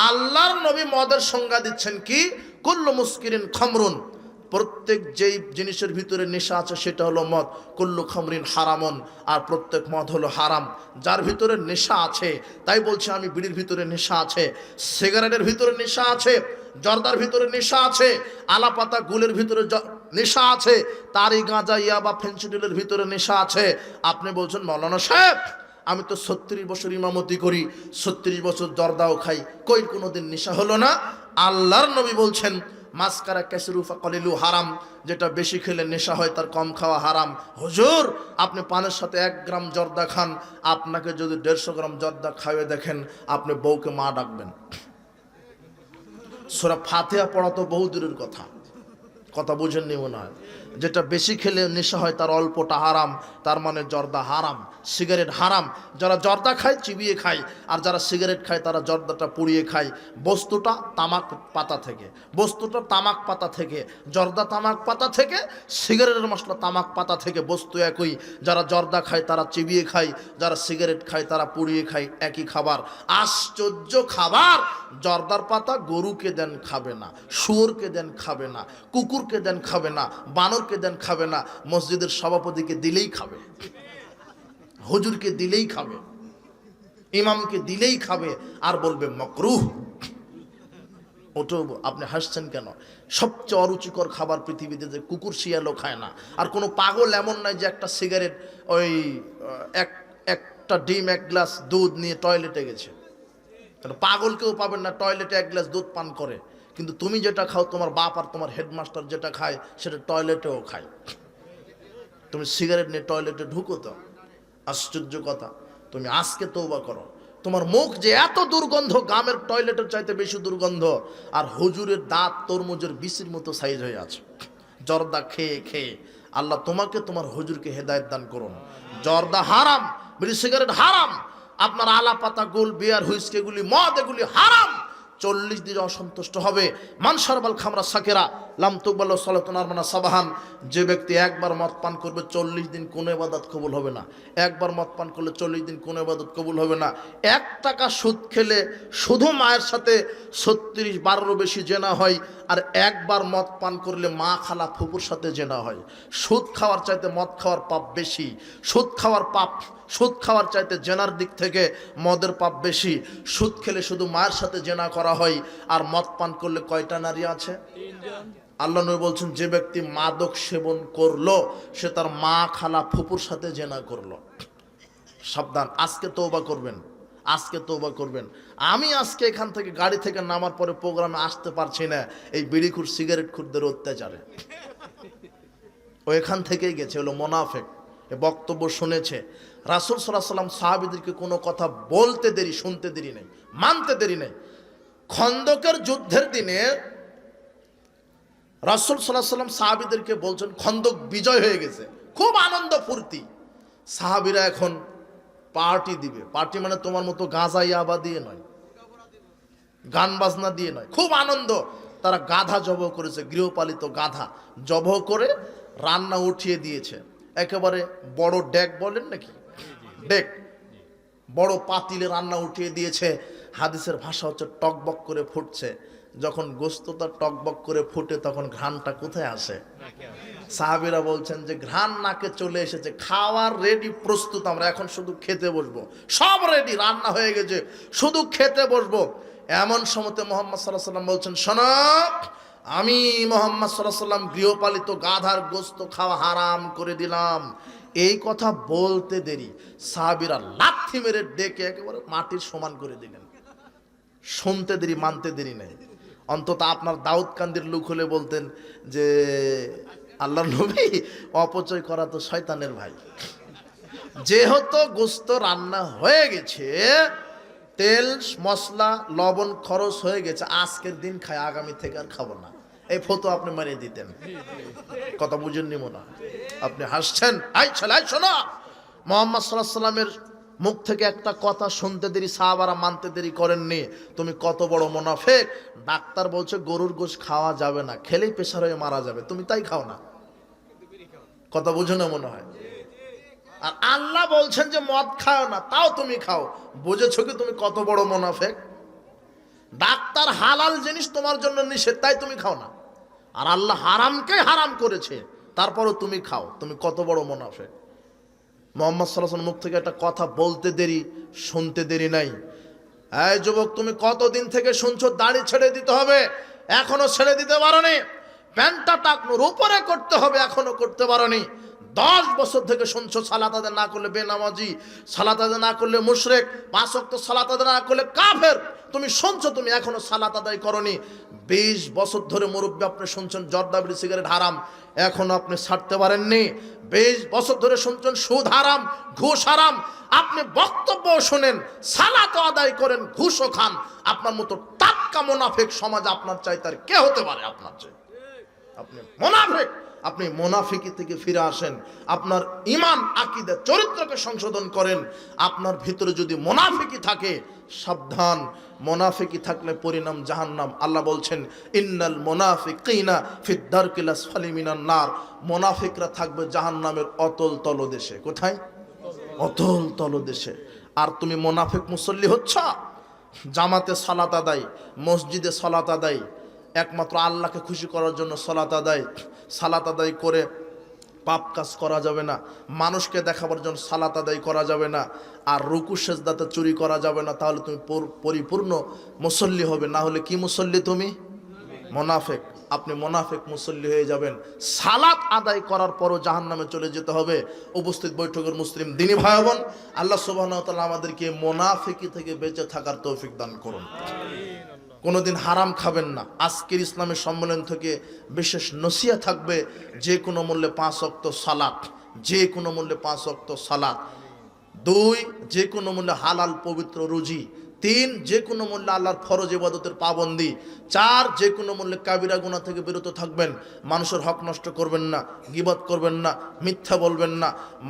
আল্লাহর নবী মদের সংজ্ঞা দিচ্ছেন কি? কুল্লু মুস্কিরিন খামরুন, প্রত্যেক যেই জিনিসের ভিতরে নেশা আছে সেটা হলো মদ। কুল্লু খামরিন হারামন, আর প্রত্যেক মদ হলো হারাম। যার ভিতরে নেশা আছে, তাই বলছে আমি, বিড়ির ভিতরে নেশা আছে, সিগারেটের ভিতরে নেশা আছে, জর্দার ভিতরে নেশা আছে, আলাপাতা গুলের ভিতরে নেশা আছে, তারই গাঁজা, ইয়াবা, ফেন্সিডিলের ভিতরে নেশা আছে। আপনি বলছেন, মৌলানা সাহেব আমি তো 36 বছর ইমামতি করি, 36 বছর জর্দাও খাই, কই কোনোদিন নেশা হলো না? আল্লাহর নবী বলছেন, মাসকারা কাসরুফা কলিলু হারাম, যেটা বেশি খেলে নেশা হয় তার কম খাওয়া হারাম। হুজুর, আপনি পানের সাথে 1 গ্রাম জর্দা খান, আপনাকে যদি 150 গ্রাম জর্দা খাইয়ে দেখেন, আপনি বউকে মা ডাকবেন। সূরা ফাতিহা পড়া তো বহু দূরের কথা, কথা বুঝেননি মনে হয়। যেটা বেশি খেলে নেশা হয় তার অল্পটা হারাম, তার মানে জর্দা হারাম, সিগারেট হারাম। যারা জর্দা খায় চিবিয়ে খায়, আর যারা সিগারেট খায় তারা জর্দাটা পুড়িয়ে খায়। বস্তুটা তামাক পাতা থেকে, বস্তুটা তামাক পাতা থেকে, জর্দা তামাক পাতা থেকে, সিগারেটের মশলা তামাক পাতা থেকে, বস্তু একই। যারা জর্দা খায় তারা চিবিয়ে খায়, যারা সিগারেট খায় তারা পুড়িয়ে খায়, একই খাবার। আশ্চর্য খাবার! জর্দার পাতা গরুকে দেন খাবে না, শুয়োরকে দেন খাবে না, কুকুরকে দেন খাবে না, বানরকে দেন খাবে না, মসজিদের সভাপতিকে দিলেই খাবে। হুজুরকে দিলেই খাবে, ইমামকে দিলেই খাবে, আর বলবে মাকরুহ। ওটো আপনি হাসছেন কেন? সবচেয়ে অরুচিকর খাবার পৃথিবীতে যে কুকুর শিয়ালও খায় না। আর কোনো পাগল এমন নাই যে একটা সিগারেট, ওই একটা ডিম, এক গ্লাস দুধ নিয়ে টয়লেটে গেছে। পাগলকেও পাবেন না টয়লেটে এক গ্লাস দুধ পান করে। কিন্তু তুমি যেটা খাও, তোমার বাপ আর তোমার হেডমাস্টার যেটা খায় সেটা টয়লেটেও খায়। তুমি সিগারেট নিয়ে টয়লেটে ঢুকো তো? আশ্চর্য কথা। তুমি আজকে তওবা করো। তোমার মুখ যে এত দুর্গন্ধ, গ্রামের টয়লেটের চাইতে বেশি দুর্গন্ধ, আর হুজুরের দাঁত তরমুজের বিচির মতো সাইজ হয়ে আছে জর্দা খেয়ে খেয়ে। আল্লাহ তোমাকে তোমার হুজুরকে হেদায়েত দান করুন। জর্দা হারাম, বিড়ি সিগারেট হারাম, আপনার আলা পাতা, গোল, বিয়ার, হুইস্কি, এগুলি মদ, এগুলি হারাম। 40 দিন অসন্তুষ্ট হবে। মানসারবাল খামরা সাকেরা লাম তুকবাল সালাতুন আরমানা সাবাহান। যে ব্যক্তি একবার মদ পান করবে 40 দিন কোনো ইবাদত কবুল হবে না। একবার মদ পান করলে 40 দিন কোনো ইবাদত কবুল হবে না। 1 টাকা সুদ খেলে শুধু মায়ের সাথে 36-12 বেশি জেনা হয়, আর একবার মদ পান করলে মা, খালা, ফুপুর সাথে জেনা হয়। সুদ খাওয়ার চাইতে মদ খাওয়ার পাপ বেশি। সুদ খাওয়ার চাইতে জেনার দিক থেকে মদের পাপ বেশি। সুদ খেলে শুধু মায়ের সাথে জেনা করা হয়, আর মদ পান করলে কয়টা নারী আছে? 3 জন। আল্লাহ নবী বলছেন, যে ব্যক্তি মাদক সেবন করলো সে তার মা, খালা, ফুপুর সাথে জেনা করলো। সাবধান, আজকে তওবা করবেন, আজকে তওবা করবেন। আমি আজকে এখান থেকে গাড়ি থেকে নামার পরে প্রোগ্রামে আসতে পারছি না এই বিড়িখুর, সিগারেট খুরদের অত্যাচারে। ও এখান থেকেই গেছে, হলো মোনাফেক। বক্তব্য শুনেছে। রাসূল সাল্লাল্লাহু আলাইহি ওয়াসাল্লাম সাহাবীদেরকে কোনো কথা বলতে দেরি, শুনতে দেরি নেই, মানতে দেরি নেই। খন্দকের যুদ্ধের দিনে রাসূল সাল্লাল্লাহু আলাইহি ওয়াসাল্লাম সাহাবীদেরকে বলছেন, খন্দক বিজয় হয়ে গেছে, খুব আনন্দ ফুর্তি। সাহাবীরা এখন পার্টি দিবে। পার্টি মানে তোমার মতো গাঁজা ইয়াবা দিয়ে নয়, গান বাজনা দিয়ে নয়, খুব আনন্দ। তারা গাধা জবাহ করেছে, গৃহপালিত গাধা জবাহ করে রান্না উঠিয়ে দিয়েছে। একেবারে বড় ডেক বলেন নাকি, ডেক, বড় পাতিলে রান্না উঠিয়ে দিয়েছে। হাদিসের ভাষা হচ্ছে টকবক করে ফুটছে। যখন গোস্তটা টকবক করে ফুটে তখন ঘ্রাণটা কোথায় আসে? সাহাবীরা বলছেন যে ঘ্রাণ নাকে চলে এসেছে, খাওয়ার রেডি, প্রস্তুত, আমরা এখন শুধু খেতে বসবো, সব রেডি, রান্না হয়ে গেছে, শুধু খেতে বসবো। এমন সময়তে মুহাম্মদ সাল্লাল্লাহু আলাইহি ওয়াসাল্লাম বলছেন, শোনো, আমি মুহাম্মদ সাল্লাল্লাহু আলাইহি ওয়াসাল্লাম গৃহপালিত গাধার গোস্ত খাওয়া হারাম করে দিলাম। এই কথা বলতে দেরি সাহাবীরা লাথি মেরে ডেকে একেবারে মাটির সমান করে দিলেন। শুনতে দেরি, মানতে দেরি নেই। অন্তত আপনার দাউদ কান্দির লোক হলে বলতেন যে আল্লাহর নবী, অপচয় করা তো শয়তানের ভাই। যেহেতু গোস্ত রান্না হয়ে গেছে, তেল, মশলা, লবণ খরচ হয়ে গেছে, আজকের দিন খাই, আগামী থেকে আর খাবো না, এই ফটো আপনি মারিয়ে দিতেন। কথা বুঝেননি মনে হয়? আপনি হাসছেন। আই ছেলে শোনো, মুহাম্মদ সাল্লাল্লাহু আলাইহি ওয়াসাল্লামের মুখ থেকে একটা কথা শুনতে দেরি, সাহাবারা মানতে দেরি করেননি। তুমি কত বড় মুনাফিক। ডাক্তার বলছে গরুর গোশত খাওয়া যাবে না, খেলেই প্রেসার হয়ে মারা যাবে, তুমি তাই খাও না। কথা বুঝো না মনে হয়? আর আল্লাহ বলছেন যে মদ খাও না, তাও তুমি খাও। বুঝেছো কি তুমি কত বড় মুনাফিক? ডাক্তার হালাল জিনিস তোমার জন্য নিষেধ, তাই তুমি খাও না। আর আল্লাহ হারামকে হারাম করেছে, তারপরও তুমি খাও। তুমি কত বড় মুনাফিক। মুহাম্মদ সাল্লাল্লাহু আলাইহি ওয়াসাল্লাম মুখ থেকে একটা কথা বলতে দেরি, শুনতে দেরি নাই। এই যুবক, তুমি কতদিন থেকে শুনছো দাড়ি ছেড়ে দিতে হবে, এখনো ছেড়ে দিতে পারোনি। প্যান্টটা টাকনুর উপরে করতে হবে, এখনো করতে পারোনি। 10 বছর থেকে শুনছো সালাত আদায় না করলে বেনামাজি, সালাত আদায় না করলে মুশরিক, 5 ওয়াক্ত সালাত আদায় না করলে কাফের। তুমি শুনছো, তুমি এখনো সালাত আদায় করনি। 20 বছর ধরে মুরব্বী আপনি শুনছেন জর্দা, বিড়ি, সিগারেট হারাম, এখনো আপনি ছাড়তে পারেননি। 20 বছর ধরে শুনছেন সুদ হারাম, ঘুষ হারাম, আপনি বক্তব্য শোনেন, সালাত আদায় করেন, ঘুষও খান। আপনার মতো টাটকা মুনাফিক সমাজ আপনার চাইতে আর কে হতে পারে? আপনার চাই আপনি মুনাফিক। আপনি মুনাফিকি থেকে ফিরে আসেন, আপনার ঈমান, আকীদা, চরিত্রকে সংশোধন করেন। আপনার ভিতরে যদি মুনাফিকি থাকে, সাবধান, মুনাফিকি থাকলে পরিণাম জাহান্নাম। আল্লাহ বলছেন, ইন্নাল মুনাফিকিনা ফিদ দারকিল আসফালি মিনান নার। মুনাফিকরা থাকবে জাহান্নামের অতল তলদেশে। কোথায়? অতল তলদেশে। আর তুমি মুনাফিক মুসল্লি হচ্ছ, জামাতে সালাত আদায়, মসজিদে সালাত আদায়, একমাত্র আল্লাহকে খুশি করার জন্য সালাত আদায়, সালাত আদায় করে পাপ কাজ করা যাবে না, মানুষকে দেখাবার জন্য সালাত আদায় করা যাবে না, আর রুকু সেজদাতে চুরি করা যাবে না। তাহলে তুমি পরিপূর্ণ মুসল্লি হবে, না হলে কি মুসল্লি তুমি? মুনাফিক। আপনি মুনাফিক মুসল্লি হয়ে যাবেন। সালাত আদায় করার পরও জাহান্নামে চলে যেতে হবে। উপস্থিত বৈঠকের মুসলিম দিনী ভাই বোন, আল্লাহ সুবহানাহু ওয়া তাআলা আমাদেরকে মুনাফিকি থেকে বেঁচে থাকার তৌফিক দান করুন। কোনোদিন হারাম খাবেন না। আজকের ইসলামের সম্মেলন থেকে বিশেষ নসিহত থাকবে, যে কোনো মূল্যে 5 ওয়াক্ত সালাত, যে কোনো মূল্যে 5 ওয়াক্ত সালাত। 2, যে কোনো মূল্যে হালাল পবিত্র রুজি। 3, যে কোনো মূল্যে আল্লাহর ফরজ ইবাদতের পাবন্দি। 4, যে কোনো মূল্যে কাবিরা গুনাহ থেকে বিরত থাকবেন। মানুষের হক নষ্ট করবেন না, গীবত করবেন না, মিথ্যা বলবেন না,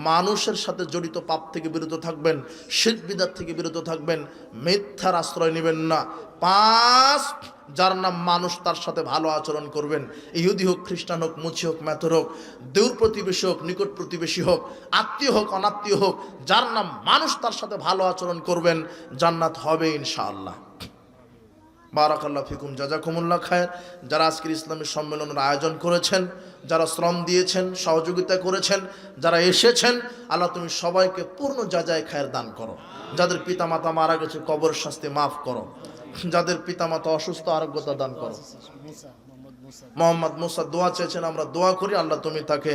মানুষের সাথে জড়িত পাপ থেকে বিরত থাকবেন, শিরক বিদআত থেকে বিরত থাকবেন, মিথ্যার আশ্রয় নেবেন না। 5, যার নাম মানুষ তার সাথে ভালো আচরণ করবেন। ইহুদি হোক, খ্রিস্টান হোক, মুচি হোক, মেথর হোক, দূর প্রতিবেশী হোক, নিকট প্রতিবেশী হোক, আত্মীয় হোক, অনাত্মীয় হোক, যার নাম মানুষ তার সাথে ভালো আচরণ করবেন, জান্নাত হবে ইনশাআল্লাহ। বারাকাল্লাহু ফিকুম, জাযাকুমুল্লাহ খায়ের। যারা আজকের ইসলামী সম্মেলনের আয়োজন করেছেন, যারা শ্রম দিয়েছেন, সহযোগিতা করেছেন, যারা এসেছেন, আল্লাহ তুমি সবাইকে পূর্ণ জাযায়ে খায়ের দান করো। যাদের পিতামাতা মারা গেছে কবরের শাস্তি মাফ করো। যাদের পিতামাতা অসুস্থ আরোগ্যতা দান করো। মোহাম্মদ মুসা দোয়া চেয়েছেন, আমরা দোয়া করি, আল্লাহ তুমি তাকে